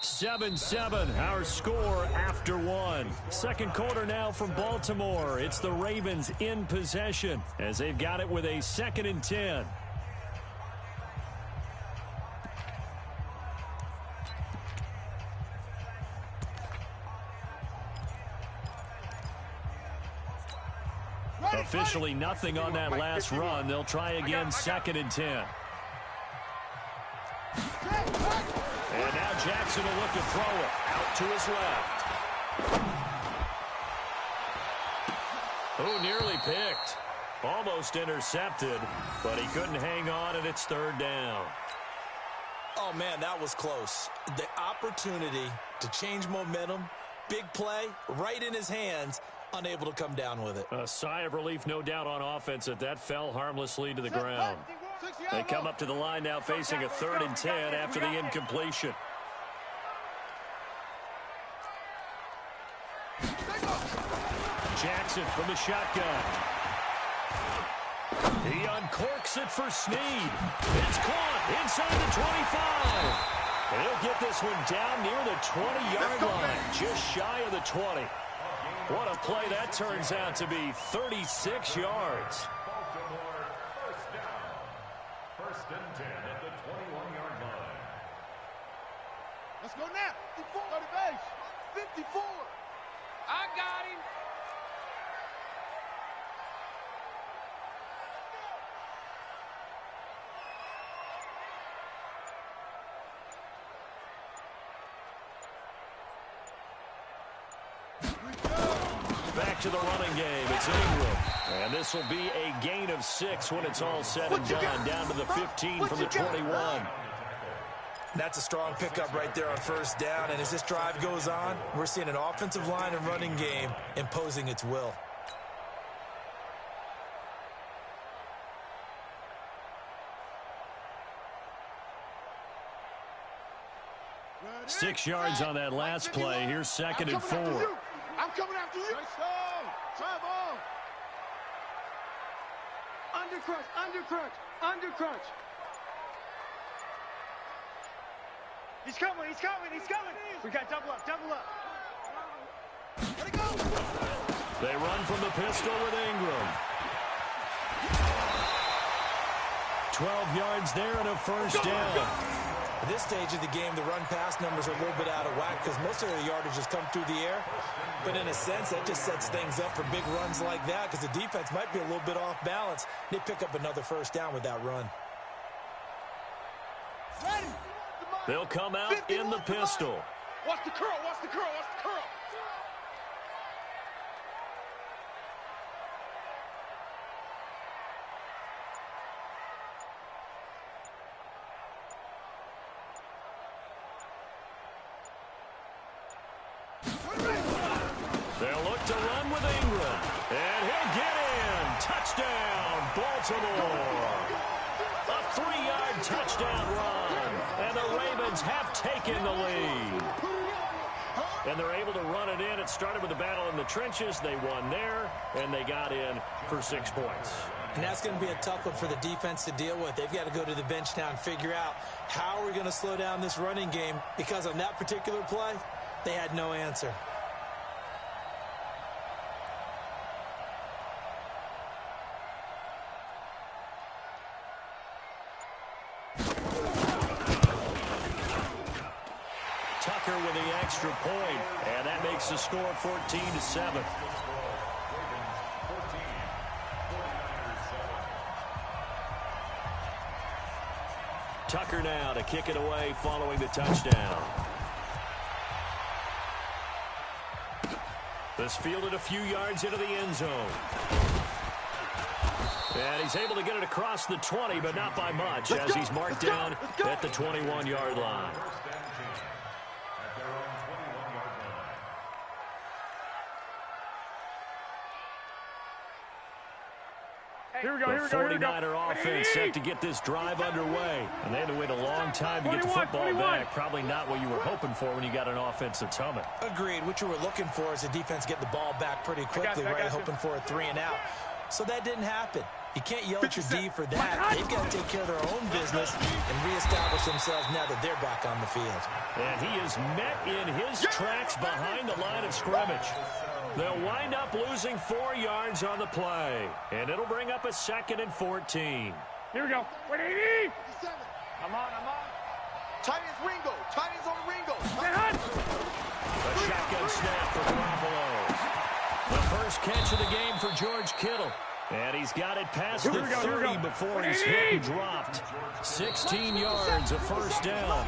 7-7, our score after 1. Second quarter now from Baltimore. It's the Ravens in possession as they've got it with a 2nd and 10. Officially nothing on that last run. They'll try again, 2nd and 10. And now Jackson will look to throw it out to his left. Oh, nearly picked. Almost intercepted, but he couldn't hang on, and it's 3rd down. Oh, man, that was close. The opportunity to change momentum, big play, right in his hands, unable to come down with it. A sigh of relief, no doubt, on offense that fell harmlessly to the ground. They come up to the line now facing a 3rd and 10 after the incompletion. Jackson from the shotgun. He uncorks it for Snead. It's caught inside the 25. He'll get this one down near the 20-yard line, just shy of the 20. What a play that turns out to be, 36 yards. Baltimore first down. 1st and 10 at the 21-yard line. Let's go now. 54. Go to base. 54. I got him. Back to the running game. It's Ingram. And this will be a gain of 6 when it's all said and done. Down to the 15 from the 21. That's a strong pickup right there on 1st down. And as this drive goes on, we're seeing an offensive line and running game imposing its will. Ready? 6 yards on that last play. Here's 2nd and 4. I'm coming after you. Travel. Undercrunch. He's coming. We got double up. Let it go. They run from the pistol with Ingram. 12 yards there and a first down. At this stage of the game, the run-pass numbers are a little bit out of whack because most of their yardage has come through the air. But in a sense, that just sets things up for big runs like that because the defense might be a little bit off balance. They pick up another first down with that run. They'll come out in the pistol. Watch the curl, watch the curl, watch the curl. They'll look to run with Ingram. And he'll get in. Touchdown, Baltimore. A 3-yard touchdown run. And the Ravens have taken the lead. And they're able to run it in. It started with a battle in the trenches. They won there, and they got in for 6 points. And that's going to be a tough one for the defense to deal with. They've got to go to the bench now and figure out how are we going to slow down this running game, because on that particular play, they had no answer. Tucker with the extra point, and that makes the score 14-7. Tucker now to kick it away following the touchdown. This fielded a few yards into the end zone. And he's able to get it across the 20, but not by much, as he's marked down at the 21-yard line. Here we go, the 49er offense set to get this drive underway. And they had to wait a long time to get the football back. Probably not what you were hoping for when you got an offense that's humming. Agreed. What you were looking for is the defense get the ball back pretty quickly, right? Hoping for a 3 and out. So that didn't happen. You can't yell at your D for that. They've got to take care of their own business and reestablish themselves now that they're back on the field. And he is met in his tracks behind the line of scrimmage. They'll wind up losing 4 yards on the play. And it'll bring up a 2nd and 14. Here we go. 180. I'm on. Tight ends Ringo. Tight ends on Ringo. A shotgun snap for Garoppolo. The first catch of the game for George Kittle. And he's got it past the 30 before he's hit and dropped. 16 yards, a first down.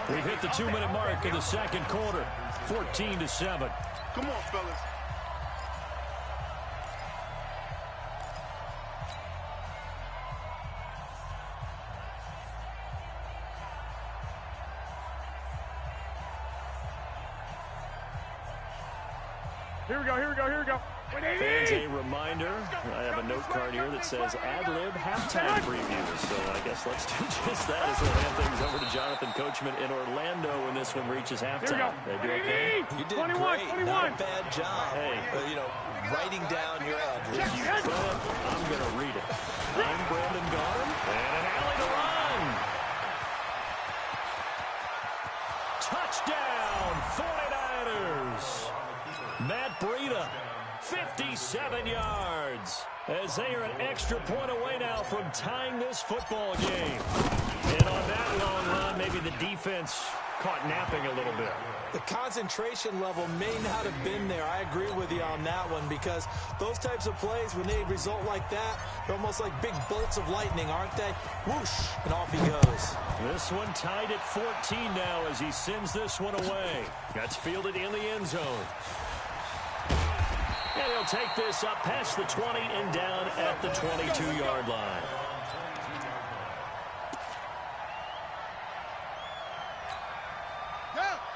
We've hit the 2-minute mark in the second quarter. 14-7. Come on, fellas. Here we go. Fans, a reminder, I have a note card here that says ad-lib halftime preview. So I guess let's do just that as we'll hand things over to Jonathan Coachman in Orlando when this one reaches halftime. They do okay? You did great. Not a bad job. Hey. Writing down your ad-lib. You could. I'm going to read it. I'm Brandon Garden, and an alley to run. Touchdown, 49ers. Matt Breida, 57 yards, as they are an extra point away now from tying this football game. And on that long run, maybe the defense caught napping a little bit. The concentration level may not have been there. I agree with you on that one, because those types of plays, when they result like that, they're almost like big bolts of lightning, aren't they? Whoosh, and off he goes. This one tied at 14 now as he sends this one away. That's fielded in the end zone. And he'll take this up past the 20 and down at the 22-yard line.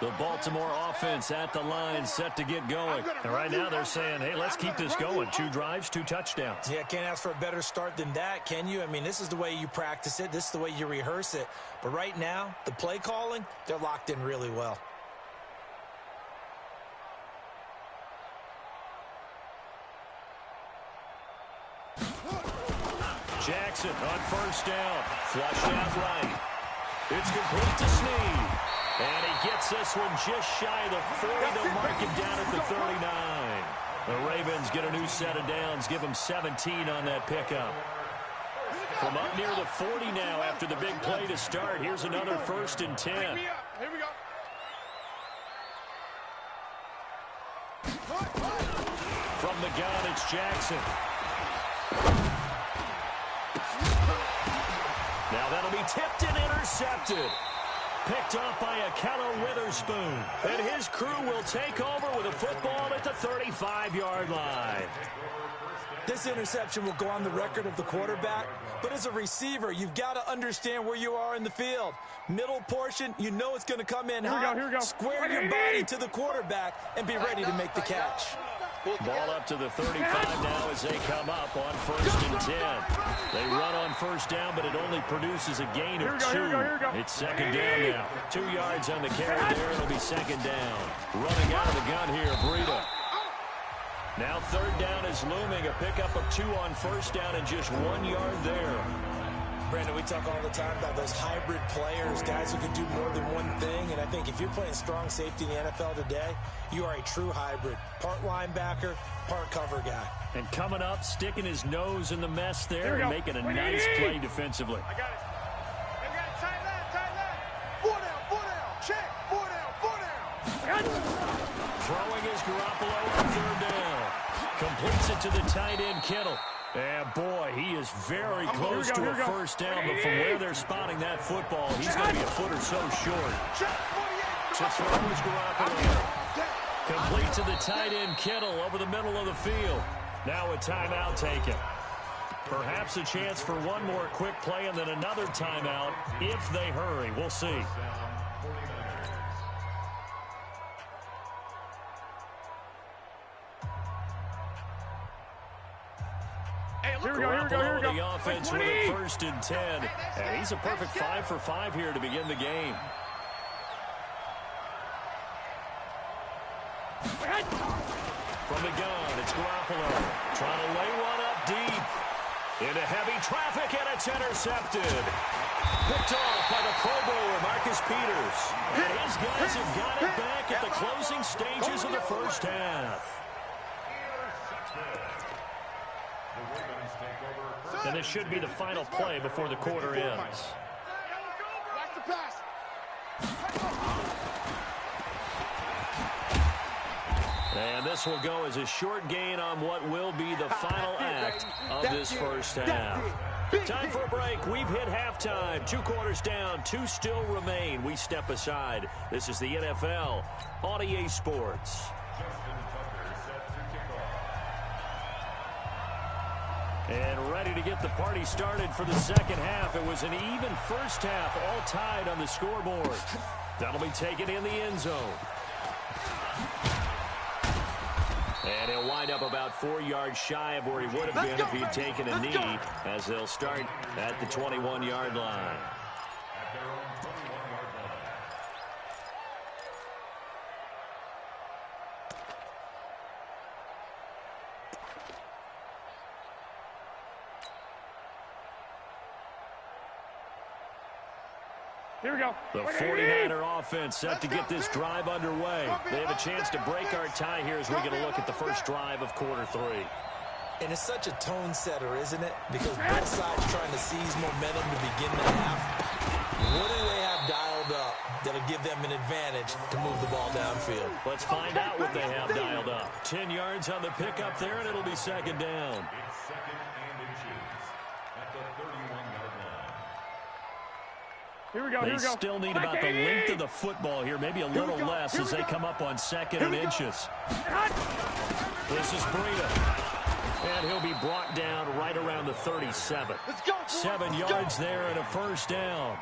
The Baltimore offense at the line, set to get going. And right now they're saying, hey, let's keep this going. 2 drives, 2 touchdowns. Yeah, can't ask for a better start than that, can you? I mean, this is the way you practice it. This is the way you rehearse it. But right now, the play calling, they're locked in really well. Jackson on first down. Flushed out right. It's complete to Snead. And he gets this one just shy of the 40. They'll mark him down at the 39. The Ravens get a new set of downs. Give them 17 on that pickup. From up near the 40 now after the big play to start. Here's another 1st and 10. Here we go. From the gun, it's Jackson. Now that'll be tipped and intercepted. Picked off by Akello Witherspoon. And his crew will take over with a football at the 35-yard line. This interception will go on the record of the quarterback, but as a receiver, you've got to understand where you are in the field. Middle portion, you know it's going to come in hot. Here we go. Square your body to the quarterback and be ready to make the catch. Ball up to the 35 now as they come up on 1st and 10. They run on 1st down, but it only produces a gain of 2. It's 2nd down now. 2 yards on the carry there. It'll be 2nd down. Running out of the gun here, Breida. Now 3rd down is looming. A pickup of 2 on 1st down and just 1 yard there. Brandon, we talk all the time about those hybrid players, guys who can do more than one thing. And I think if you're playing strong safety in the NFL today, you are a true hybrid. Part linebacker, part cover guy. And coming up, sticking his nose in the mess there and making a nice play defensively. I got it. They got it. Tight line. 4 down. Check. 4 down. Throwing is Garoppolo on 3rd down. Completes it to the tight end, Kittle. And boy, he is very close to a 1st down, but from where they're spotting that football, he's going to be a foot or so short. To throw is Garoppolo. Complete to the tight end, Kittle, over the middle of the field. Now a timeout taken. Perhaps a chance for one more quick play and then another timeout if they hurry. We'll see. Garoppolo on the offense with a 1st and 10. And he's a perfect 5 for 5 here to begin the game. From the gun, it's Garoppolo. Trying to lay one up deep. Into heavy traffic, and it's intercepted. Picked off by the Pro Bowler, Marcus Peters. And his guys have got it back at the closing stages of the 1st half. And this should be the final play before the quarter ends. And this will go as a short gain on what will be the final act of this 1st half. Time for a break. We've hit halftime. 2 quarters down. 2 still remain. We step aside. This is the NFL on EA Sports. And ready to get the party started for the 2nd half. It was an even 1st half, all tied on the scoreboard. That'll be taken in the end zone. And he'll wind up about 4 yards shy of where he would have been if he'd taken a knee, as they'll start at the 21-yard line. Here we go. The 49er offense set to get this drive underway. They have a chance to break our tie here as we get a look at the first drive of quarter 3. And it's such a tone setter, isn't it? Because both sides trying to seize momentum to begin the half. What do they have dialed up that'll give them an advantage to move the ball downfield? Let's find out what they have dialed up. 10 yards on the pickup there, and it'll be 2nd down. It's 2nd and inches at the 31-yard line. Here we go. They still need about the length of the football here, maybe a little less as they come up on 2nd and inches. This is Breida. And he'll be brought down right around the 37. 7 yards there and a 1st down.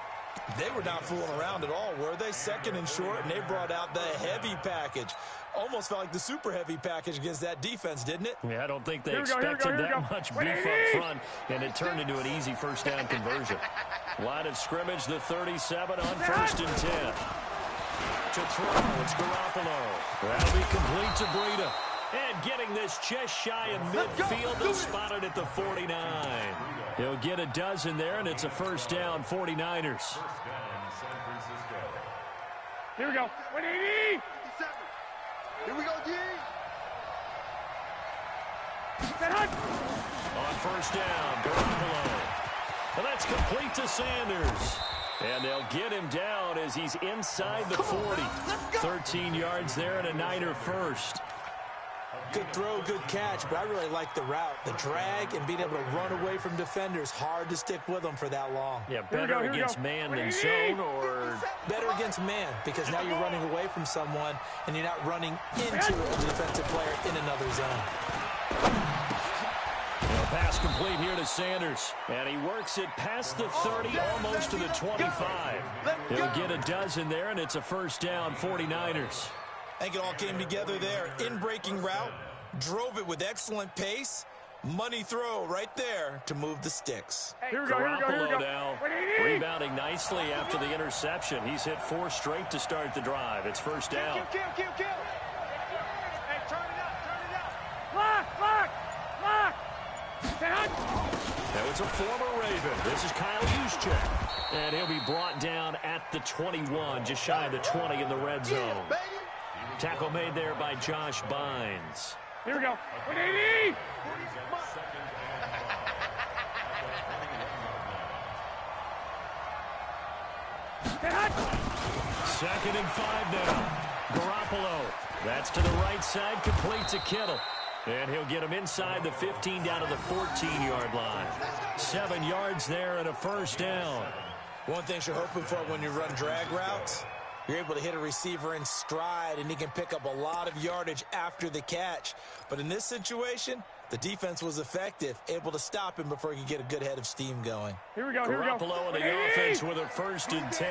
They were not fooling around at all, were they? 2nd and short, and they brought out the heavy package. Almost felt like the super heavy package against that defense, didn't it? Yeah, I don't think they expected that much beef up front, and it turned into an easy 1st down conversion. Line of scrimmage, the 37 on 1st and 10. To throw, it's Garoppolo. That'll be complete to Breida. And getting this just shy of midfield, they'll spot it at the 49. He'll get a dozen there, and it's a 1st down, 49ers. 1st down, San Francisco. Here we go. 180. Here we go, D. On 1st down, Garoppolo. complete to Sanders. And they'll get him down as he's inside the 40. 13 yards there and a Niner first. Good throw, good catch, but I really like the route. The drag and being able to run away from defenders. Hard to stick with them for that long. Yeah, better against man than zone, or better against man, because now you're running away from someone and you're not running into a defensive player in another zone. Pass complete here to Sanders. And he works it past the 30, almost to the 25. He'll get a dozen there, and it's a first down, 49ers. I think it all came together there. In-breaking route, drove it with excellent pace. Money throw right there to move the sticks. Garoppolo now rebounding nicely after the interception. He's hit 4 straight to start the drive. It's first down. Kill. Hey, turn it up. Lock. Now it's a former Raven. This is Kyle Juszczyk. And he'll be brought down at the 21, just shy of the 20 in the red zone. Tackle made there by Josh Bynes. Here we go. 180! Second and 5 now. Garoppolo. That's to the right side, complete to Kittle. And he'll get him inside the 15 down to the 14-yard line. 7 yards there and a first down. One thing you're hoping for when you run drag routes, you're able to hit a receiver in stride, and he can pick up a lot of yardage after the catch. But in this situation, the defense was effective, able to stop him before he could get a good head of steam going. Garoppolo in the offense with a first and 10.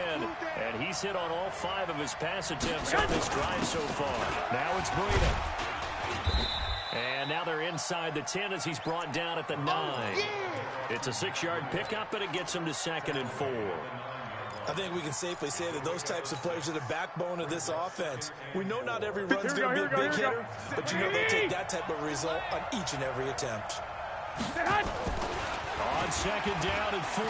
And he's hit on all 5 of his pass attempts on this drive so far. Now it's Breida. And now they're inside the 10 as he's brought down at the 9. It's a 6-yard pickup, and it gets him to 2nd and 4. I think we can safely say that those types of players are the backbone of this offense. We know not every run's going to be a big hitter, but you know they'll take that type of result on each and every attempt. On 2nd down and 4,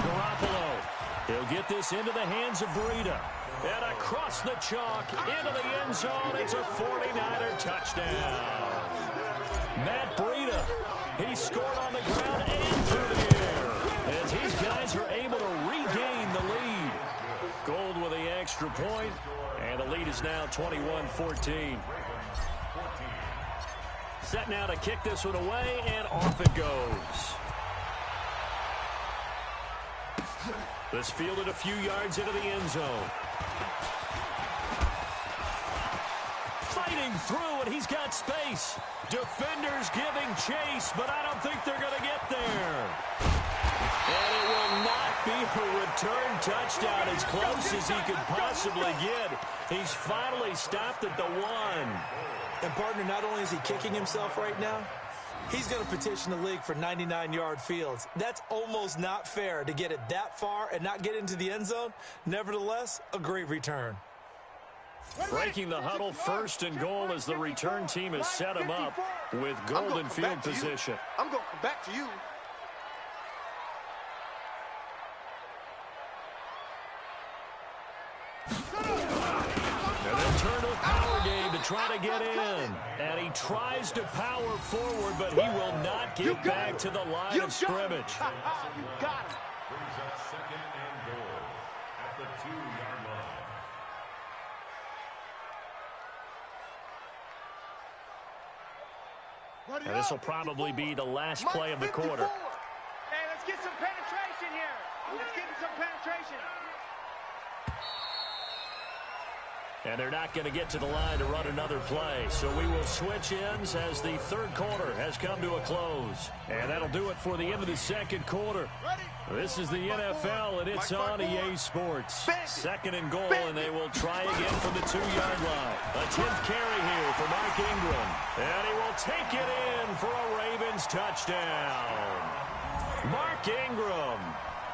Garoppolo. He'll get this into the hands of Breida. And across the chalk, into the end zone, it's a 49er touchdown. Matt Breida, he scored on the ground and through the air, as his guys are able to regain the lead. Gold with the extra point, and the lead is now 21-14. Set now to kick this one away, and off it goes. This fielded a few yards into the end zone. Fighting through, and he's got space. Defenders giving chase, but I don't think they're going to get there. And it will not be a return touchdown, as close as he could possibly get. He's finally stopped at the 1. And, partner, not only is he kicking himself right now, he's going to petition the league for 99-yard fields. That's almost not fair to get it that far and not get into the end zone. Nevertheless, a great return. Breaking the huddle, 1st and goal, as the return team has set him up with golden field position. I'm going to come back to you. And then turn to a power game to try to get in. And he tries to power forward, but he will not get back to the line of scrimmage. You got it. Brings up 2nd and goal at the 2-yard line. And this will probably be the last play of the quarter. Hey, let's get some penetration here. Let's get some penetration. And they're not going to get to the line to run another play. So we will switch ends as the 3rd quarter has come to a close. And that'll do it for the end of the 2nd quarter. This is the NFL, and it's on EA Sports. 2nd and goal, and they will try again from the 2-yard line. A 10th carry here for Mark Ingram. And he will take it in for a Ravens touchdown. Mark Ingram,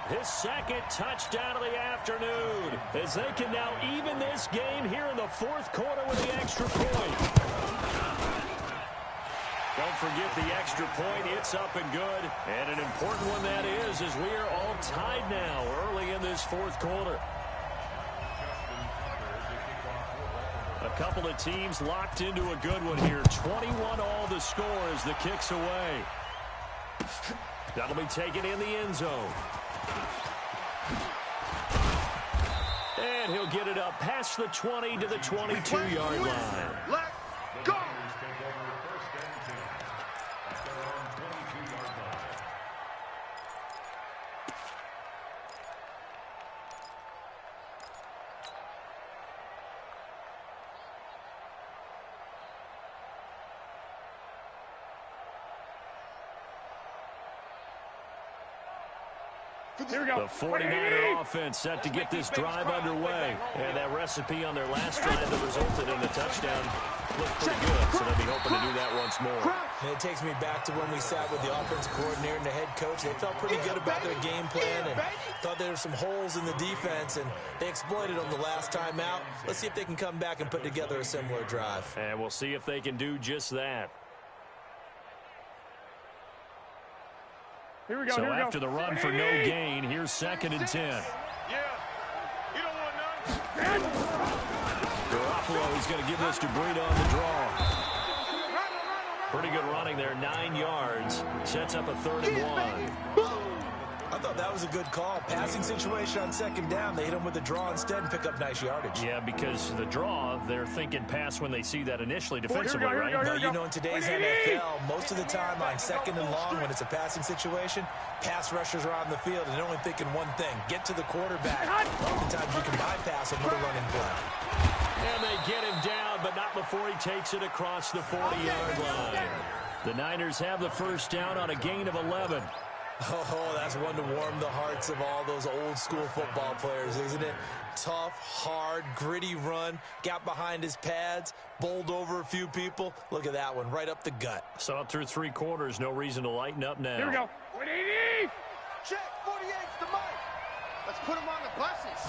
his 2nd touchdown of the afternoon, as they can now even this game here in the 4th quarter with the extra point. Don't forget the extra point. It's up and good. And an important one that is, as we are all tied now early in this 4th quarter. A couple of teams locked into a good one here. 21 all the score as the kick's away. That'll be taken in the end zone. And he'll get it up past the 20 to the 22-yard line. Let's go. Here we go. The 49er offense set to get this drive underway. And that recipe on their last drive that resulted in a touchdown looked pretty good, so they'll be hoping to do that once more. And it takes me back to when we sat with the offensive coordinator and the head coach. They felt pretty good about their game plan and thought there were some holes in the defense, and they exploited them the last time out. Let's see if they can come back and put together a similar drive. And we'll see if they can do just that. Here we go, so here we go. after the run for no gain, here's 2nd and 10. Yeah. You don't want none. Garoppolo, he's going to give this to Breida on the draw. Pretty good running there, 9 yards. Sets up a 3rd and 1. I thought that was a good call. Passing situation on 2nd down. They hit him with the draw instead and pick up nice yardage. Yeah, because the draw, they're thinking pass when they see that initially defensively, right? But you know, in today's NFL, most of the time on 2nd and long, when it's a passing situation, pass rushers are on the field and they're only thinking one thing: get to the quarterback. Oftentimes you can bypass him with a running play. And they get him down, but not before he takes it across the 40-yard line. The Niners have the first down on a gain of 11. Oh, that's one to warm the hearts of all those old-school football players, isn't it? Tough, hard, gritty run, got behind his pads, bowled over a few people. Look at that one, right up the gut. So up through 3 quarters, no reason to lighten up now. Here we go. 180. Check, 48's the mic. Let's put him on the buses.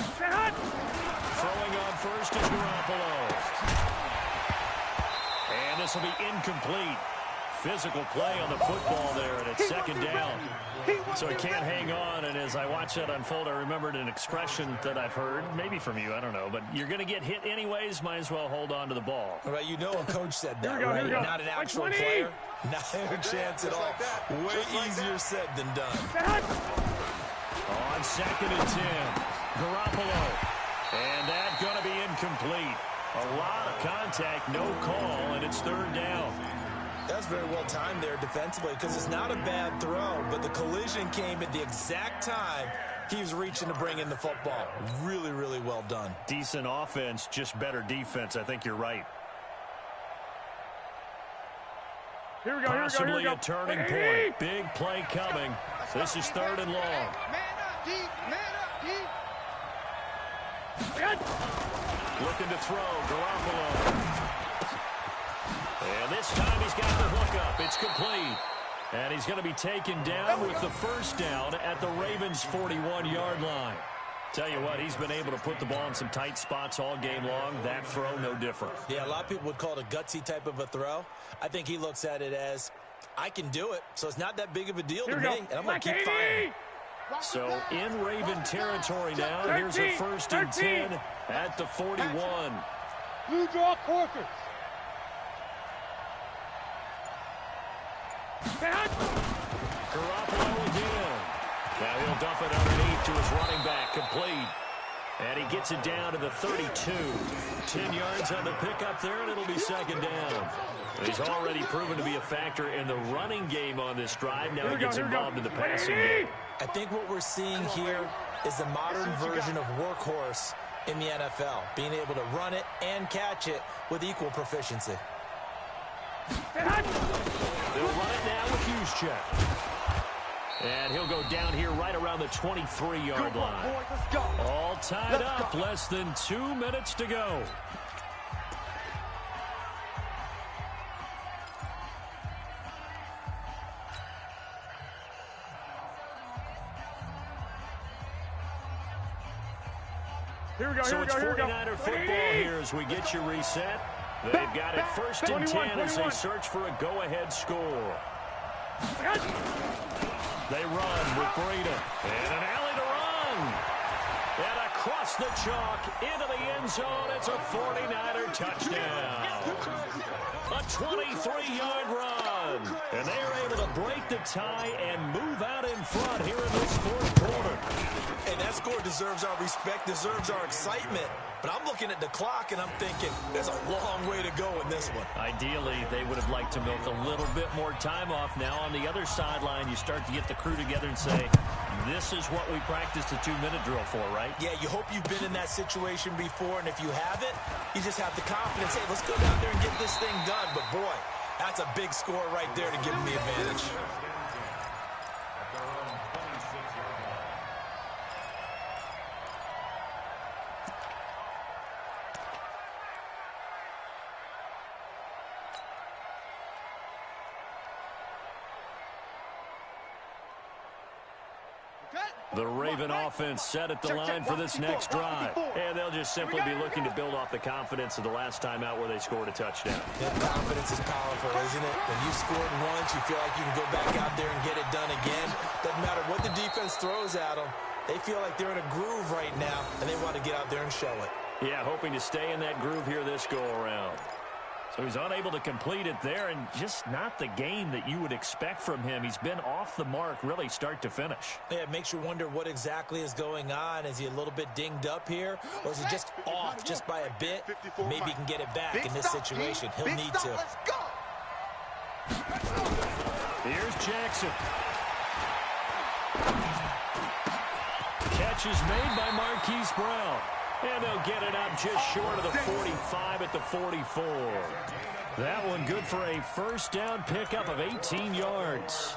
Throwing on first is Garoppolo. And this will be incomplete. Physical play on the football there, and it's 2nd down. So he can't hang on, and as I watch that unfold, I remembered an expression that I've heard, maybe from you, I don't know, but you're going to get hit anyways, might as well hold on to the ball. Right, you know a coach said that, right? Not an actual player. Not a chance at all. Way easier said than done. On 2nd and 10, Garoppolo. And that's going to be incomplete. A lot of contact, no call, and it's 3rd down. That's very well timed there defensively, because it's not a bad throw, but the collision came at the exact time he was reaching to bring in the football. Really, really well done. Decent offense, just better defense. I think you're right. Here we go, Possibly a turning point. Big play coming. This is 3rd and long. Man up, deep. Man up, deep. Looking to throw, Garoppolo. And this time he's got the hook up. It's complete. And he's going to be taken down with the first down at the Ravens' 41-yard line. Tell you what, he's been able to put the ball in some tight spots all game long. That throw, no different. Yeah, a lot of people would call it a gutsy type of a throw. I think he looks at it as, I can do it, so it's not that big of a deal to me, and I'm going to keep firing. So in Raven territory now, here's a 1st and 10 at the 41. Blue draw quarters. Garoppolo again. Now he'll dump it underneath to his running back, complete. And he gets it down to the 32. 10 yards on the pickup there, and it'll be 2nd down. He's already proven to be a factor in the running game on this drive. Now he gets involved in the passing game. I think what we're seeing here is the modern version of workhorse in the NFL, being able to run it and catch it with equal proficiency. They'll run it now with Juszczyk. And he'll go down here right around the 23-yard line. All tied up, less than 2 minutes to go. So it's 49er football here as we get you reset. They've got it 1st and 10 as they search for a go-ahead score. They run with Breida. And an alley to run. And across the chalk into the end zone. It's a 49er touchdown. A 23-yard run. And they are able to break the tie and move out in front here in this 4th quarter. score deserves our respect, deserves our excitement. But I'm looking at the clock, and I'm thinking, there's a long way to go in this one. Ideally, they would have liked to milk a little bit more time off. Now on the other sideline, you start to get the crew together and say, this is what we practiced a 2-minute drill for, right? Yeah, you hope you've been in that situation before, and if you haven't, you just have the confidence, hey, let's go down there and get this thing done. But, boy, that's a big score right there to give them the advantage. The Raven offense set at the line for this next drive. And they'll just simply be looking to build off the confidence of the last time out where they scored a touchdown. That confidence is powerful, isn't it? When you scored once, you feel like you can go back out there and get it done again. Doesn't matter what the defense throws at them. They feel like they're in a groove right now, and they want to get out there and show it. Yeah, hoping to stay in that groove here this go-around. So he's unable to complete it there, and just not the game that you would expect from him. He's been off the mark really start to finish. Yeah, it makes you wonder what exactly is going on. Is he a little bit dinged up here, or is he just off just by a bit? Maybe he can get it back in this situation. He'll need to. Here's Jackson. Catch is made by Marquise Brown. And they'll get it up just short of the 45 at the 44. That one good for a first down pickup of 18 yards.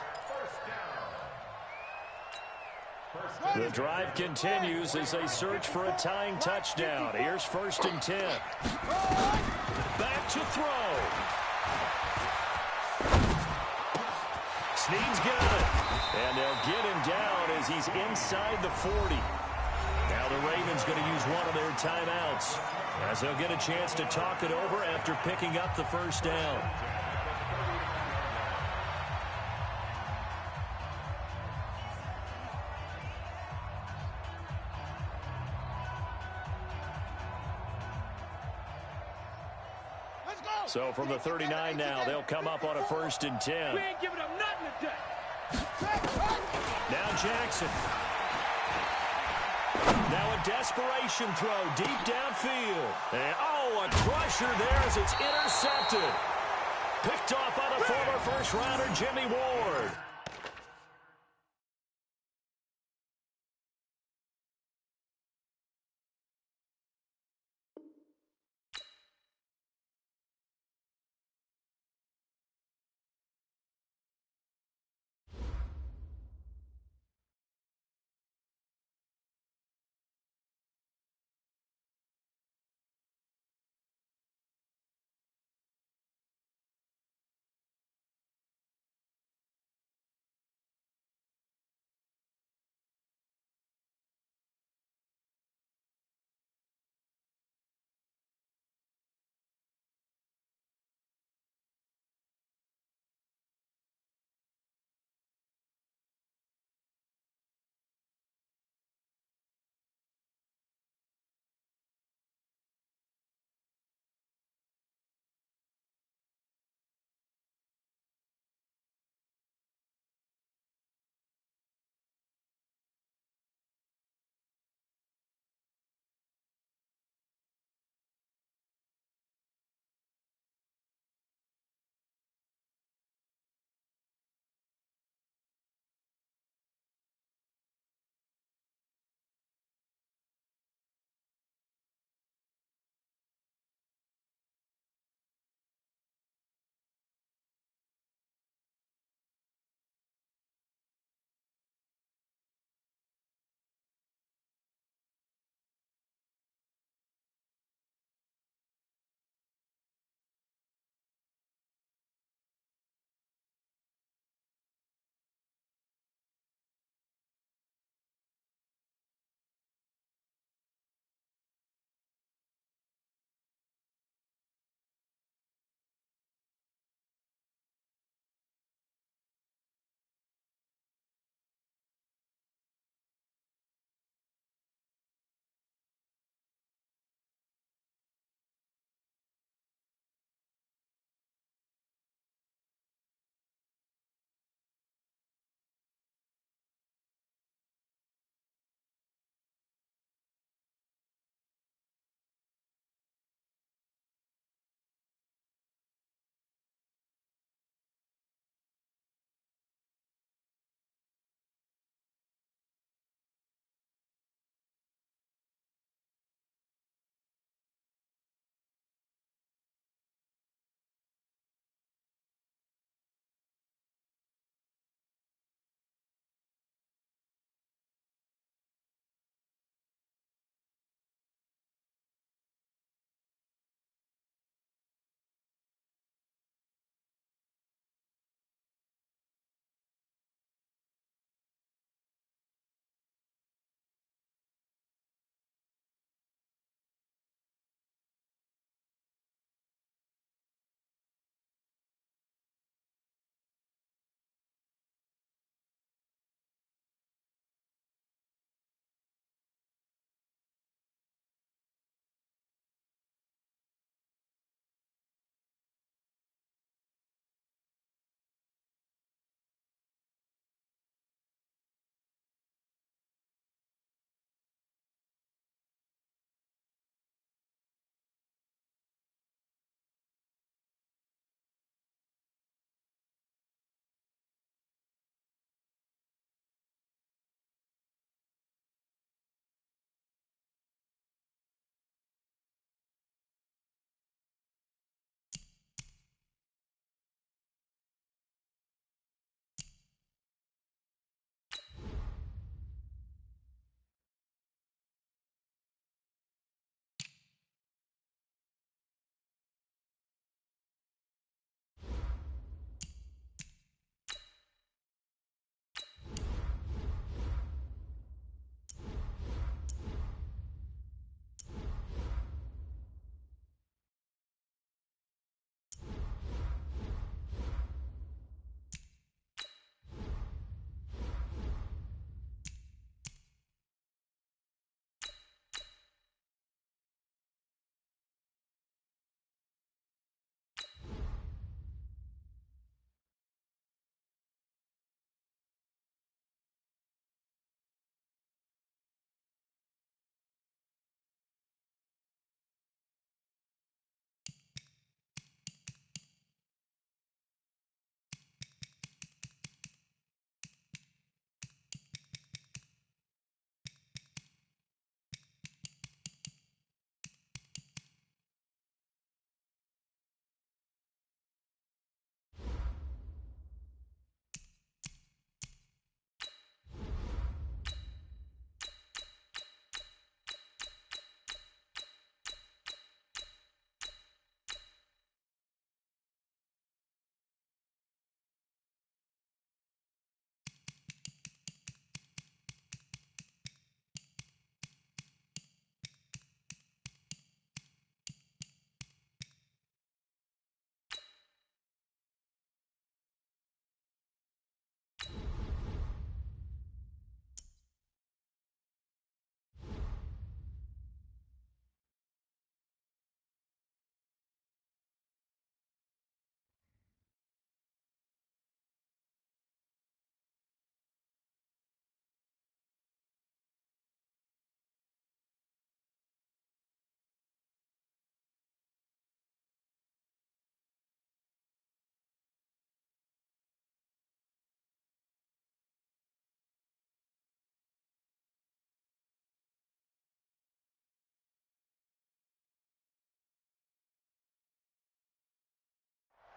The drive continues as they search for a tying touchdown. Here's 1st and 10. Back to throw. Snead's got it. And they'll get him down as he's inside the 40. Now the Ravens going to use one of their timeouts as they'll get a chance to talk it over after picking up the first down. So from the 39 now, they'll come up on a 1st and 10. We ain't giving up nothing today. Now Jackson. Now a desperation throw deep downfield. And, oh, a crusher there as it's intercepted. Picked off by the former first-rounder Jimmy Ward.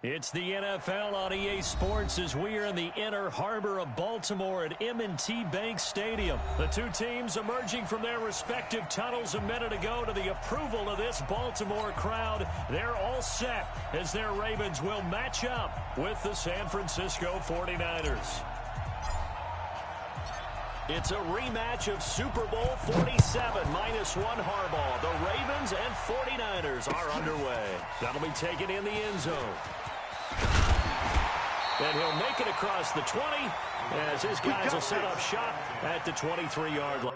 It's the NFL on EA Sports as we are in the inner harbor of Baltimore at M&T Bank Stadium. The two teams emerging from their respective tunnels a minute ago to the approval of this Baltimore crowd. They're all set as their Ravens will match up with the San Francisco 49ers. It's a rematch of Super Bowl 47 -1 Harbaugh. The Ravens and 49ers are underway. That'll be taken in the end zone. And he'll make it across the 20 as his guys will set up shop at the 23-yard line.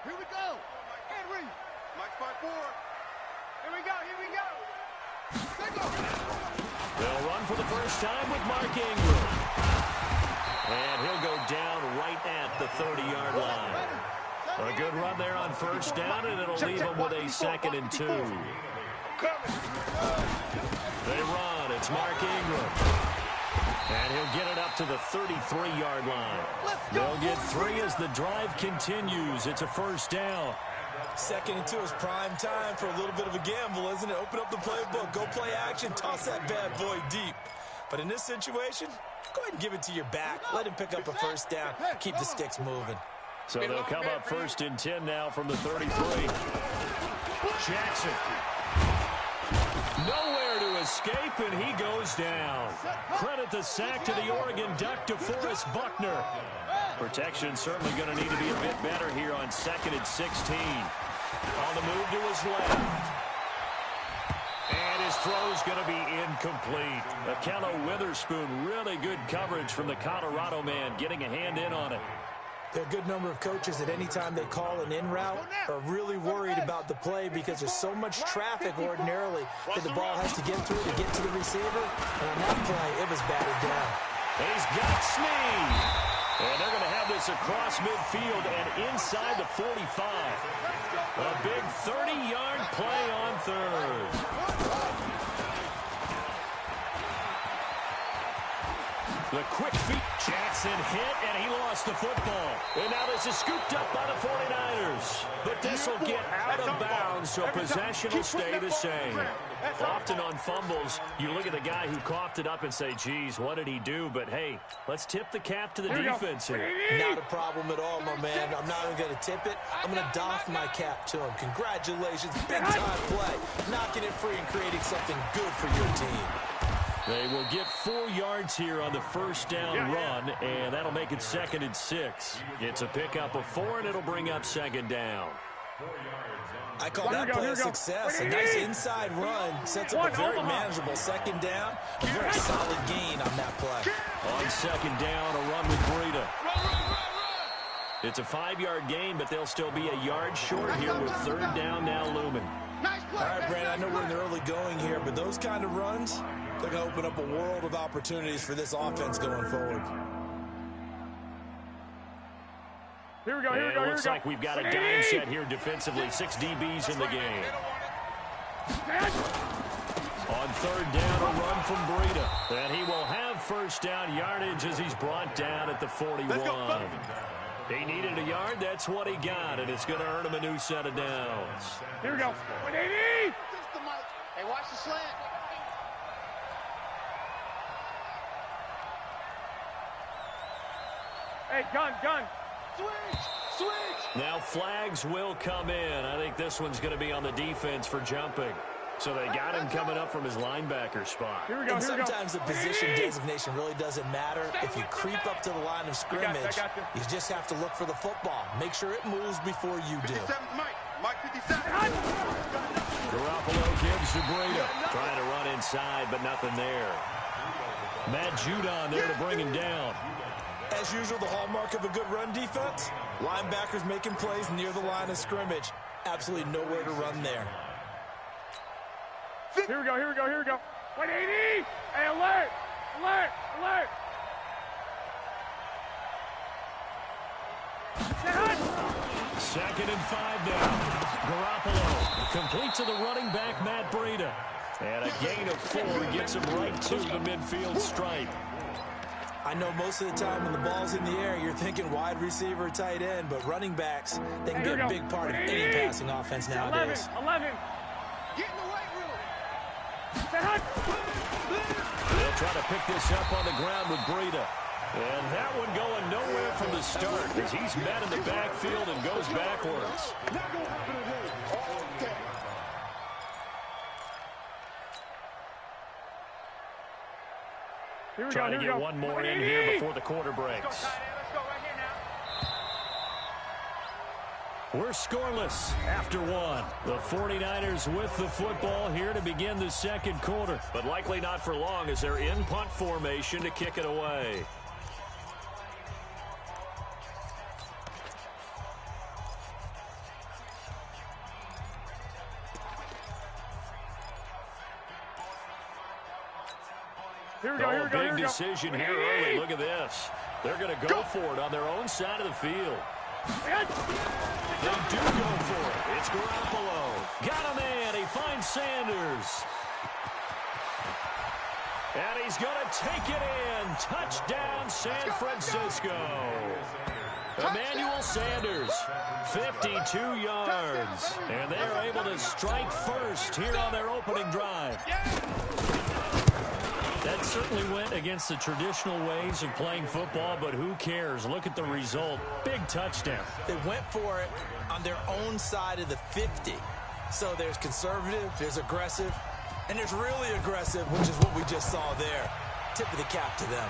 Here we go. Henry. Mike 5-4. Here we go. Here we go. They'll run for the first time with Mark Ingram. And he'll go down right at the 30-yard line. A good run there on first down, and it'll leave them with a 2nd and 2. They run. It's Mark Ingram. And he'll get it up to the 33-yard line. They'll get 3 as the drive continues. It's a first down. 2nd and 2 is prime time for a little bit of a gamble, isn't it? Open up the playbook, go play action, toss that bad boy deep. But in this situation, go ahead and give it to your back. Let him pick up a first down. Keep the sticks moving. So they'll come up 1st and 10 now from the 33. Jackson. Nowhere to escape, and he goes down. Credit the sack to the Oregon Duck, DeForest Buckner. Protection certainly going to need to be a bit better here on 2nd and 16. On the move to his left. And his throw's going to be incomplete. Akello Witherspoon, really good coverage from the Colorado man, getting a hand in on it. There are a good number of coaches that any time they call an in route are really worried about the play because there's so much traffic ordinarily that the ball has to get through to get to the receiver. And on that play, it was batted down. He's got Snead. And they're going to have this across midfield and inside the 45. A big 30-yard play on 3rd. The quick feet. Jackson hit, and he lost the football. And now this is scooped up by the 49ers. But this will get out of bounds, so possession will stay the same. Often on fumbles, you look at the guy who coughed it up and say, geez, what did he do? But, hey, let's tip the cap to the defense here. Not a problem at all, my man. I'm not even going to tip it. I'm going to doff my cap to him. Congratulations. Big-time play. Knocking it free and creating something good for your team. They will get 4 yards here on the first down run, and that'll make it 2nd and 6. It's a pickup of 4, and it'll bring up 2nd down. I call that play a success. A nice inside run sets up a very manageable 2nd down. A very solid gain on that play. On 2nd down, a run with Breida. It's a 5-yard gain, but they'll still be a yard short here with 3rd down now looming. All right, Brandon, I know we're in the early going here, but those kind of runs, they're going to open up a world of opportunities for this offense going forward. Here we go, here we go, looks like we've got a dime set here defensively. 6 DBs in the game. On 3rd down, a run from Breida. And he will have first down yardage as he's brought down at the 41. He needed a yard. That's what he got, and it's going to earn him a new set of downs. Here we go. 180. Hey, watch the slant. Hey, gun. Switch. Now flags will come in. I think this one's going to be on the defense for jumping. So they got him coming up from his linebacker spot. Here we go, and sometimes the position designation really doesn't matter. If you creep up to the line of scrimmage, you just have to look for the football. Make sure it moves before you do. 57, Mike 57. Garoppolo gives to Breida. Trying to run inside, but nothing there. Matt Judon there to bring him down. As usual, the hallmark of a good run defense, linebackers making plays near the line of scrimmage. Absolutely nowhere to run there. Here we go. 180. Hey, alert. Alert! Alert! Second and 5 now. Garoppolo complete to the running back, Matt Breida. And a gain of 4 gets him right to the midfield stripe. I know most of the time when the ball's in the air, you're thinking wide receiver, tight end, but running backs, they can be a big part of any passing offense nowadays. 11. Get in the weight room. They'll try to pick this up on the ground with Breida. And that one going nowhere from the start as he's met in the backfield and goes backwards. Not gonna happen today. Okay. Here we Trying go, to get one more in here before the quarter breaks. Let's go right here now. We're scoreless after one. The 49ers with the football here to begin the second quarter, but likely not for long as they're in punt formation to kick it away. Here we go. Big decision here early. Look at this. They're going to go for it on their own side of the field. They do go for it. It's Garoppolo. Got a man. He finds Sanders. And he's going to take it in. Touchdown, San Francisco. Emmanuel Sanders, 52 yards. And they are able to strike first here on their opening drive. That certainly went against the traditional ways of playing football, but who cares? Look at the result. Big touchdown. They went for it on their own side of the 50. So there's conservative, there's aggressive, and there's really aggressive, which is what we just saw there. Tip of the cap to them.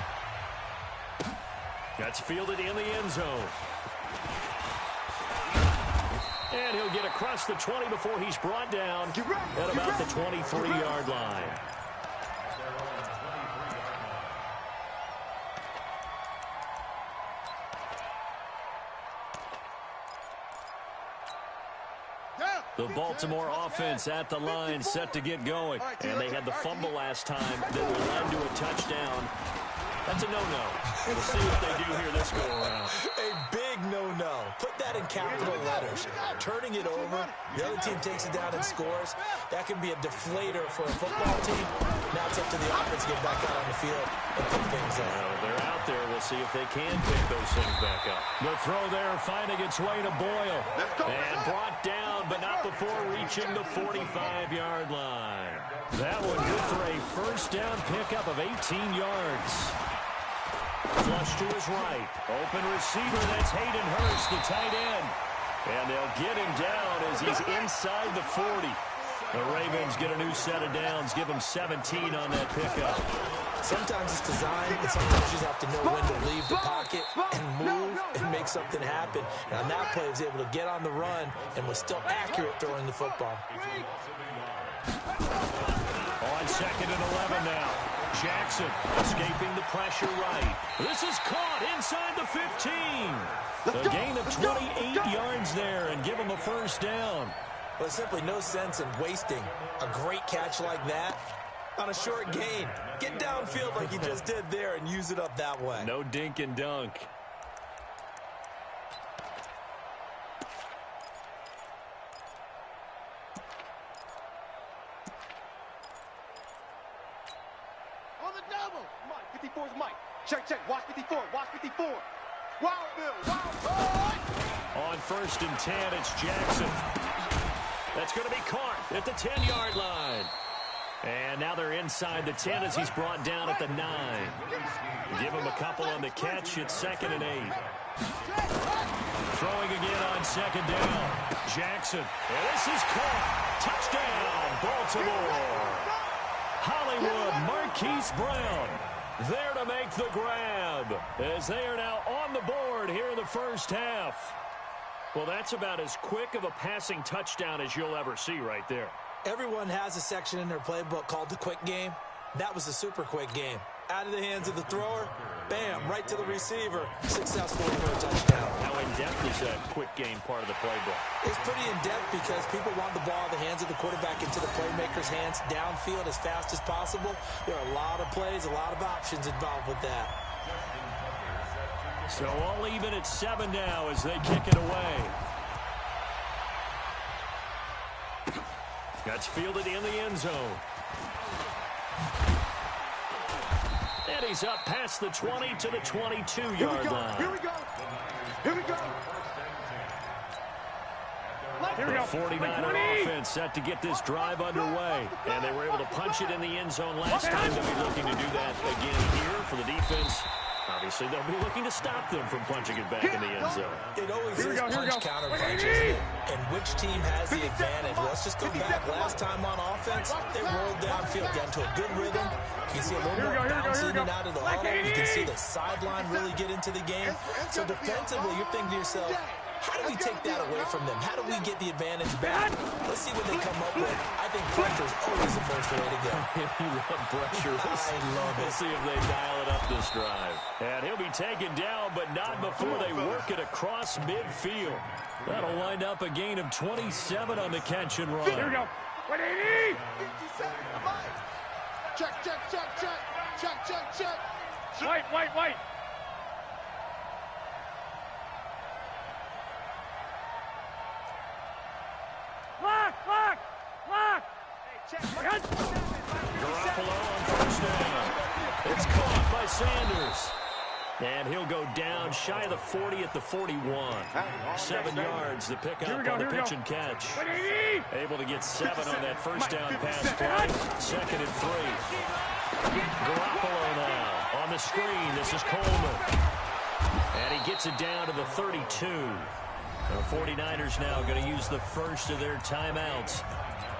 That's fielded in the end zone. And he'll get across the 20 before he's brought down at about the 23-yard line. The Baltimore offense at the line set to get going. And they had the fumble last time that led to a touchdown. That's a no-no. We'll see what they do here this go-around. A big no-no. Put that in capital letters. Turning it over, the other team takes it down and scores. That can be a deflator for a football team. Now it's up to the offense to get back out on the field and pick things up. Well, they're out there. We'll see if they can pick those things back up. The throw there finding its way to Boyle. And brought down, but not before reaching the 45-yard line. That one good for a first down pickup of 18 yards. Flush to his right. Open receiver, that's Hayden Hurst, the tight end. And they'll get him down as he's inside the 40. The Ravens get a new set of downs, give him 17 on that pickup. Sometimes it's designed, and sometimes you just have to know when to leave the pocket and move and make something happen. And on that play, he was able to get on the run and was still accurate throwing the football. On second and 11 now. Jackson escaping the pressure right. This is caught inside the 15. A gain of 28 yards there and give him a first down. There's simply no sense in wasting a great catch like that on a short gain. Get downfield like you just did there and use it up that way. No dink and dunk. Mike, 54 is Mike. Check. Watch 54. Watch 54. Wild Bill. On first and 10, it's Jackson. That's going to be caught at the 10-yard line. And now they're inside the 10 as he's brought down at the 9. Give him a couple on the catch. It's second and 8. Throwing again on second down. Jackson. And this is caught. Touchdown, Baltimore. Hollywood, Marquise Brown there to make the grab as they are now on the board here in the first half. Well, that's about as quick of a passing touchdown as you'll ever see right there. Everyone has a section in their playbook called the quick game. That was a super quick game. Out of the hands of the thrower. Bam, right to the receiver. Successful for a touchdown. How in-depth is that quick game part of the playbook? It's pretty in-depth because people want the ball in the hands of the quarterback into the playmaker's hands downfield as fast as possible. There are a lot of plays, a lot of options involved with that. So all even at 7 now as they kick it away. That's fielded in the end zone. And he's up past the 20 to the 22-yard line. Here we go. Here we go. The 49er offense set to get this drive underway. And they were able to punch it in the end zone last time. They'll be looking to do that again here for the defense. Obviously, they'll be looking to stop them from punching it back in the end zone. It always is punch-counter punch, isn't it? And which team has the advantage? Well, let's just go back. Last time on offense, they rolled downfield, got into a good rhythm. You can see a little more bounce in and out of the huddle. You can see the sideline really get into the game. So defensively, you're thinking to yourself, how do we take that away from them? How do we get the advantage back? Let's see what they come up with. I think pressure is always the first way to go. You love pressure. I love it. We'll see if they dial it up this drive. And he'll be taken down, but not before they work it across midfield. That'll wind up a gain of 27 on the catch and run. Here we go. 180. Check, check, check, check. Check, check, check. White. Lock. Garoppolo on first down. It's caught by Sanders. And he'll go down shy of the 40 at the 41. 7 yards, the pickup on the pitch and catch. 180. Able to get 7 on that first down pass play. 2nd and 3. Garoppolo now on the screen. This is Coleman. And he gets it down to the 32. The 49ers now going to use the first of their timeouts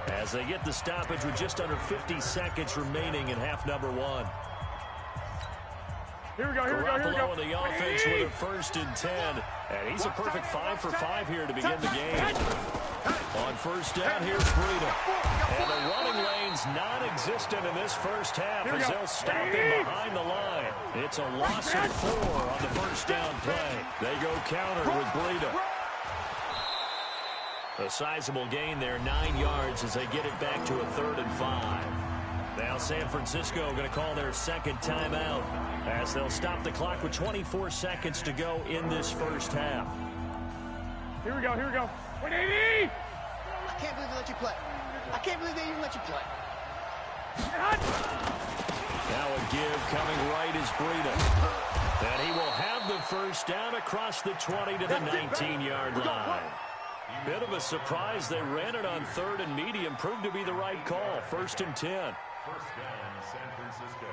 as they get the stoppage with just under 50 seconds remaining in half number 1. Here we go. Garoppolo on the offense with a 1st and 10. And he's a perfect 5 for 5 here to begin the game. On first down, here's Breida. And the running lane's non-existent in this first half as they'll stop him behind the line. It's a loss of 4 on the first down play. They go counter with Breida. A sizable gain there, 9 yards as they get it back to a 3rd and 5. Now San Francisco going to call their second timeout as they'll stop the clock with 24 seconds to go in this first half. Here we go. 180. I can't believe they let you play. I can't believe they even let you play. Now a give coming right is Breida. And he will have the first down across the 20 to the 19-yard line. Bit of a surprise. They ran it on 3rd and medium. Proved to be the right call. 1st and 10. First down, San Francisco.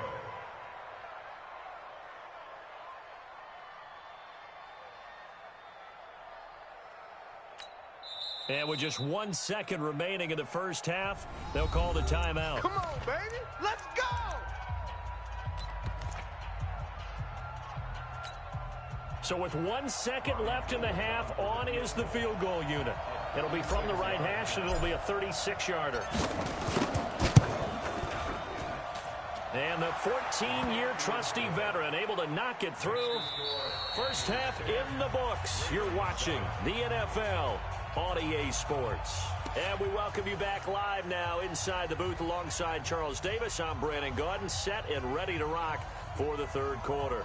And with just 1 second remaining in the first half, they'll call the timeout. Come on, baby. Let's go. So with 1 second left in the half, on is the field goal unit. It'll be from the right hash, and it'll be a 36-yarder. And the 14-year trusty veteran able to knock it through. First half in the books. You're watching the NFL on EA Sports. And we welcome you back live now inside the booth alongside Charles Davis. I'm Brandon Gaudin, set and ready to rock for the 3rd quarter.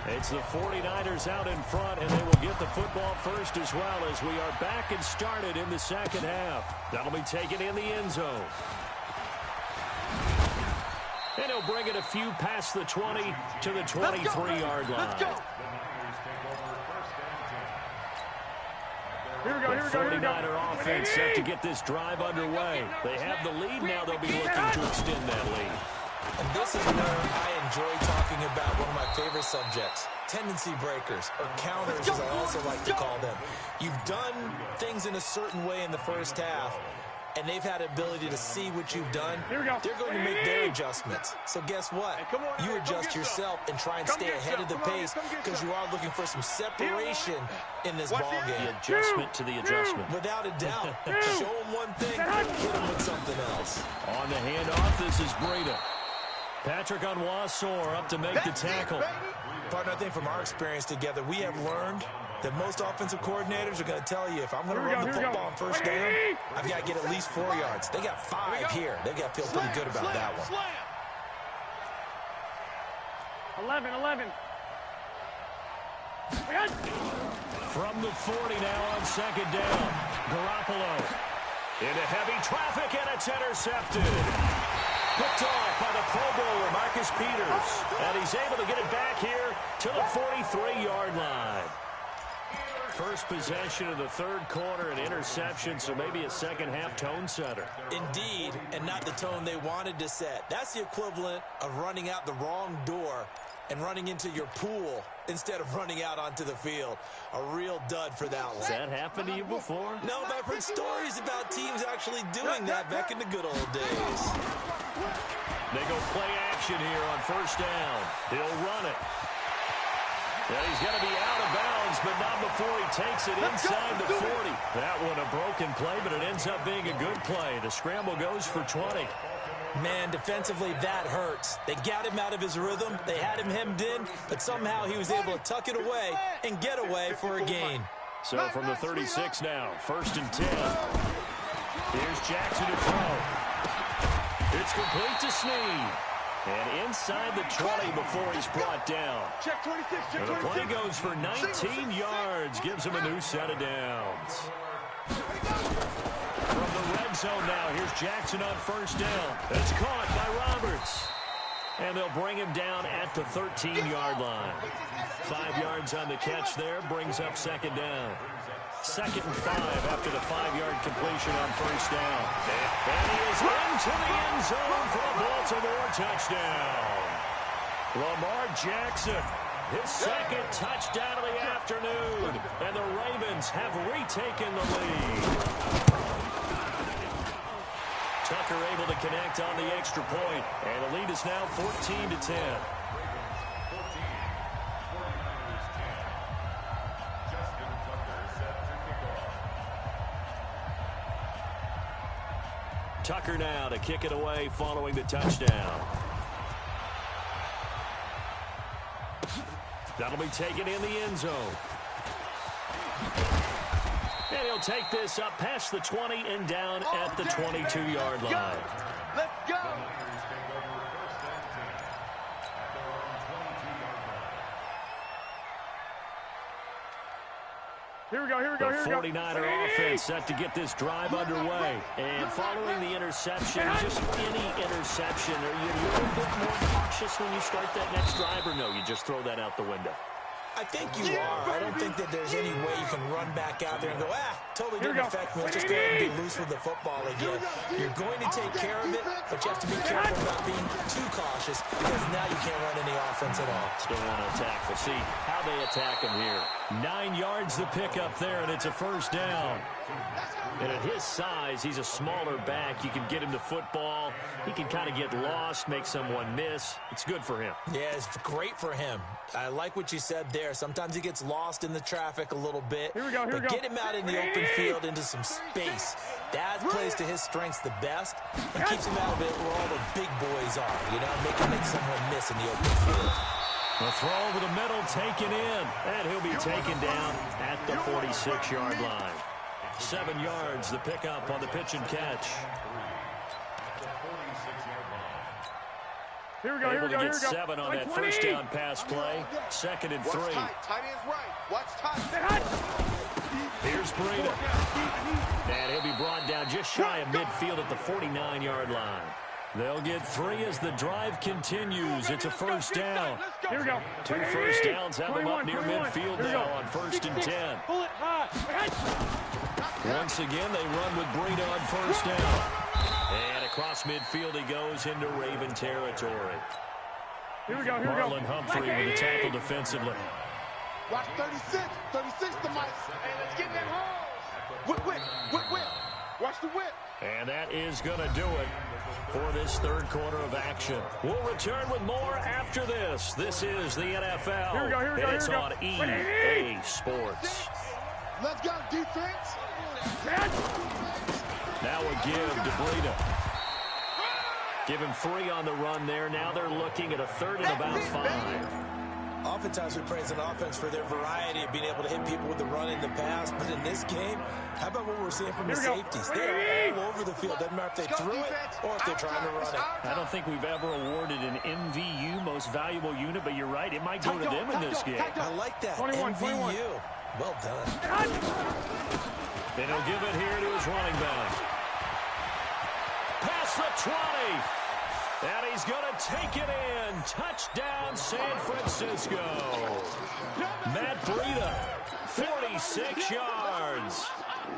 It's the 49ers out in front, and they will get the football first as well as we are back and started in the second half. That'll be taken in the end zone. And he'll bring it a few past the 20 to the 23-yard line. Let's go. Here we go. The 49er offense set to get this drive underway. They have the lead now. They'll be looking to extend that lead. And this is where I enjoy talking about one of my favorite subjects, tendency breakers, or counters as I also like to call them. You've done things in a certain way in the first half. and they've had the ability to see what you've done, Here we go. they're going to make their adjustments. So guess what? Hey, come on, You man. adjust yourself and try and stay ahead of the pace because you are looking for some separation in this ball The game. adjustment to the adjustment. Without a doubt. Show them one thing, hit them with something else. On the handoff, this is Breida. Patrick Onwuasor up to make the tackle. Partner, I think from our experience together, we have learned that most offensive coordinators are going to tell you, if I'm going to run the football on first down, I've got to get at least 4 yards. They got 5 here. They've got to feel pretty good about that one. 11. From the 40 now on second down. Garoppolo into heavy traffic, and it's intercepted. Picked off by the Pro Bowler, Marcus Peters. And he's able to get it back here to the 43-yard line. First possession of the third quarter, an interception, so maybe a second-half tone setter. Indeed, and not the tone they wanted to set. That's the equivalent of running out the wrong door and running into your pool instead of running out onto the field. A real dud for that one. Has that happened to you before? No, but I've heard stories about teams actually doing that back in the good old days. They go play action here on first down. He'll run it. And he's going to be out of bounds, but not before he takes it inside the 40. That one a broken play, but it ends up being a good play. The scramble goes for 20. Man, defensively, that hurts. They got him out of his rhythm. They had him hemmed in, but somehow he was able to tuck it away and get away for a gain. So from the 36 now, first and 10. Here's Jackson to throw. It's complete to Snead. And inside the 20 before he's brought down. Check 26, And the play goes for 19 yards. Gives him a new set of downs. From the red zone now, here's Jackson on first down. It's caught by Roberts. And they'll bring him down at the 13-yard line. 5 yards on the catch there, brings up second down. Second and 5 after the 5-yard completion on first down. And he is into the end zone for a Baltimore touchdown. Lamar Jackson, his second touchdown of the afternoon. And the Ravens have retaken the lead. Tucker able to connect on the extra point. And the lead is now 14-10. Tucker now to kick it away following the touchdown. That'll be taken in the end zone. And he'll take this up past the 20 and down at the 22-yard line. Let's go. Here we go. The 49er offense set to get this drive underway. And following the interception, just any interception, are you a little bit more cautious when you start that next drive, or no, you just throw that out the window? I think you are. I don't think that there's any way you can run back out there and go, totally didn't affect me. Let's just go ahead and be loose with the football again. You're going to take care of it, but you have to be careful about being too cautious because now you can't run any offense at all. Still want to attack. We'll see how they attack him here. 9 yards the pickup there, and it's a first down. And at his size, he's a smaller back. You can get him the football. He can kind of get lost, make someone miss. It's good for him. Yeah, it's great for him. I like what you said there. Sometimes he gets lost in the traffic a little bit. Here we go. But get him out in the open field into some space. That plays to his strengths the best and keeps him out of it where all the big boys are. You know, make someone miss in the open field. The throw over the middle taken in. And he'll be taken down at the 46-yard line. 7 yards, the pickup on the pitch and catch. Here we go. Able to get 7 on that first down pass play. Second and 3. Watch tight. Tight end's right. Watch tight. Here's Breida. And he'll be brought down just shy of midfield at the 49-yard line. They'll get 3 as the drive continues. It's a first down. Here we go. 2 first downs have them up near midfield now on first and 10. Pull it high. Once again, they run with Breida on first down. And across midfield he goes into Raven territory. Here we go. Marlon Humphrey with the tackle defensively. Watch 36. 36 to Mike. Hey, let's get in that hole. Whip. Watch the whip. And that is going to do it for this third quarter of action. We'll return with more after this. This is the NFL. Here we go, here we go, and it's here we on go. EA Sports. Let's go, defense. Now a give to Breida. Give him 3 on the run there. Now they're looking at a third and about 5. Oftentimes we praise an offense for their variety of being able to hit people with the run in the past, but in this game, how about what we're seeing from the safeties? They are all over the field. Doesn't matter if they threw it or if they're trying to run it. I don't think we've ever awarded an MVU, most valuable unit, but you're right, it might go to them in this game. I like that. 21, MVU. 21. Well done. And he'll give it here to his running back. Past the 20. And he's going to take it in. Touchdown, San Francisco. Matt Breida, 46 yards.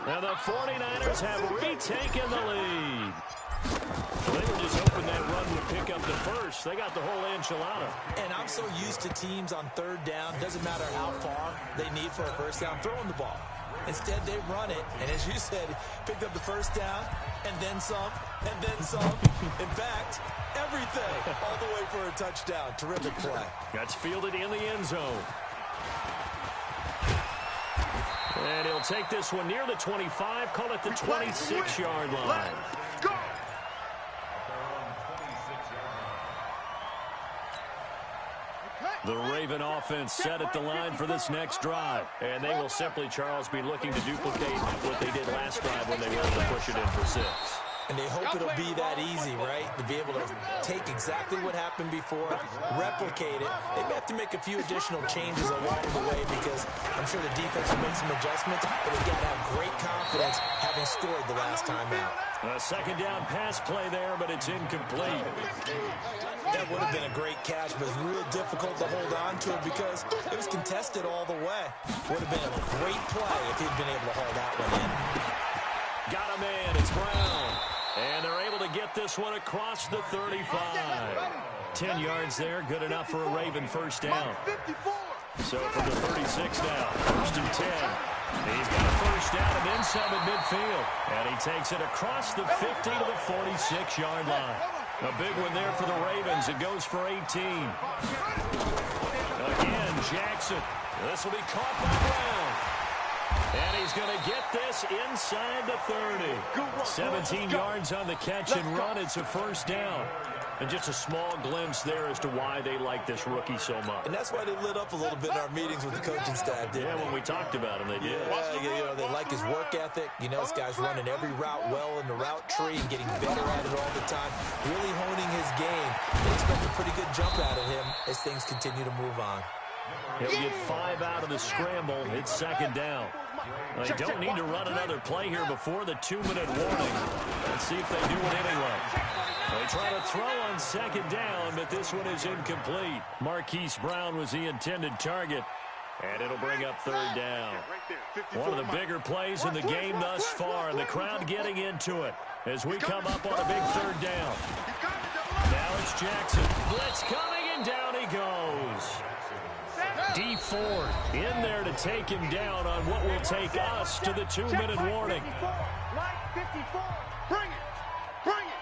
Now the 49ers have retaken the lead. They were just hoping that run would pick up the first. They got the whole enchilada. And I'm so used to teams on third down, doesn't matter how far they need for a first down, throwing the ball. Instead, they run it, and as you said, picked up the first down, and then some, and then some. In fact, everything, all the way for a touchdown. Terrific play. That's fielded in the end zone. And he'll take this one near the 25, call it the 26-yard line. Go. The Raven offense set at the line for this next drive. And they will simply, Charles, be looking to duplicate what they did last drive when they were able to push it in for 6. And they hope it'll be that easy, right? To be able to take exactly what happened before, replicate it. They may have to make a few additional changes along the way because I'm sure the defense will make some adjustments, but they've got to have great confidence having scored the last time out. A second down pass play there, but it's incomplete. That would have been a great catch, but it's real difficult to hold on to it because it was contested all the way. Would have been a great play if he'd been able to haul that one in. Got a man, it's Brown. And they're able to get this one across the 35. 10 yards there, good enough for a Raven first down. So from the 36 now, first and 10. He's got a first down and then some at midfield. And he takes it across the 50 to the 46-yard line. A big one there for the Ravens. It goes for 18. Again, Jackson. This will be caught by Brown. And he's going to get this inside the 30. 17 yards on the catch and run. It's a first down. And just a small glimpse there as to why they like this rookie so much. And that's why they lit up a little bit in our meetings with the coaching staff, didn't they? When we talked about him, they did. Yeah, they like his work ethic. You know, this guy's running every route well in the route tree and getting better at it all the time. Really honing his game. They expect a pretty good jump out of him as things continue to move on. He'll get 5 out of the scramble. It's second down. They don't need to run another play here before the 2-minute warning. Let's see if they do it anyway. They try to throw on second down, but this one is incomplete. Marquise Brown was the intended target, and it'll bring up third down. One of the bigger plays in the game thus far, and the crowd getting into it as we come up on a big third down. Now it's Jackson. Blitz coming, and down he goes. D Ford in there to take him down on what will take us to the 2-minute warning. Right 54. Bring it. Bring it.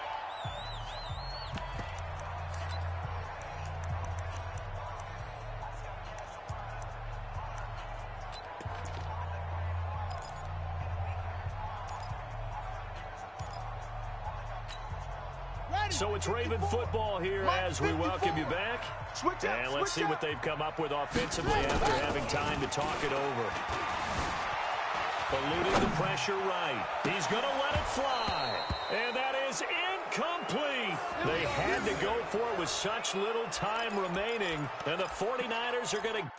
So it's Raven football here as we welcome you back. And let's see what they've come up with offensively after having time to talk it over. Eluding the pressure right. He's going to let it fly. And that is incomplete. They had to go for it with such little time remaining. And the 49ers are going to...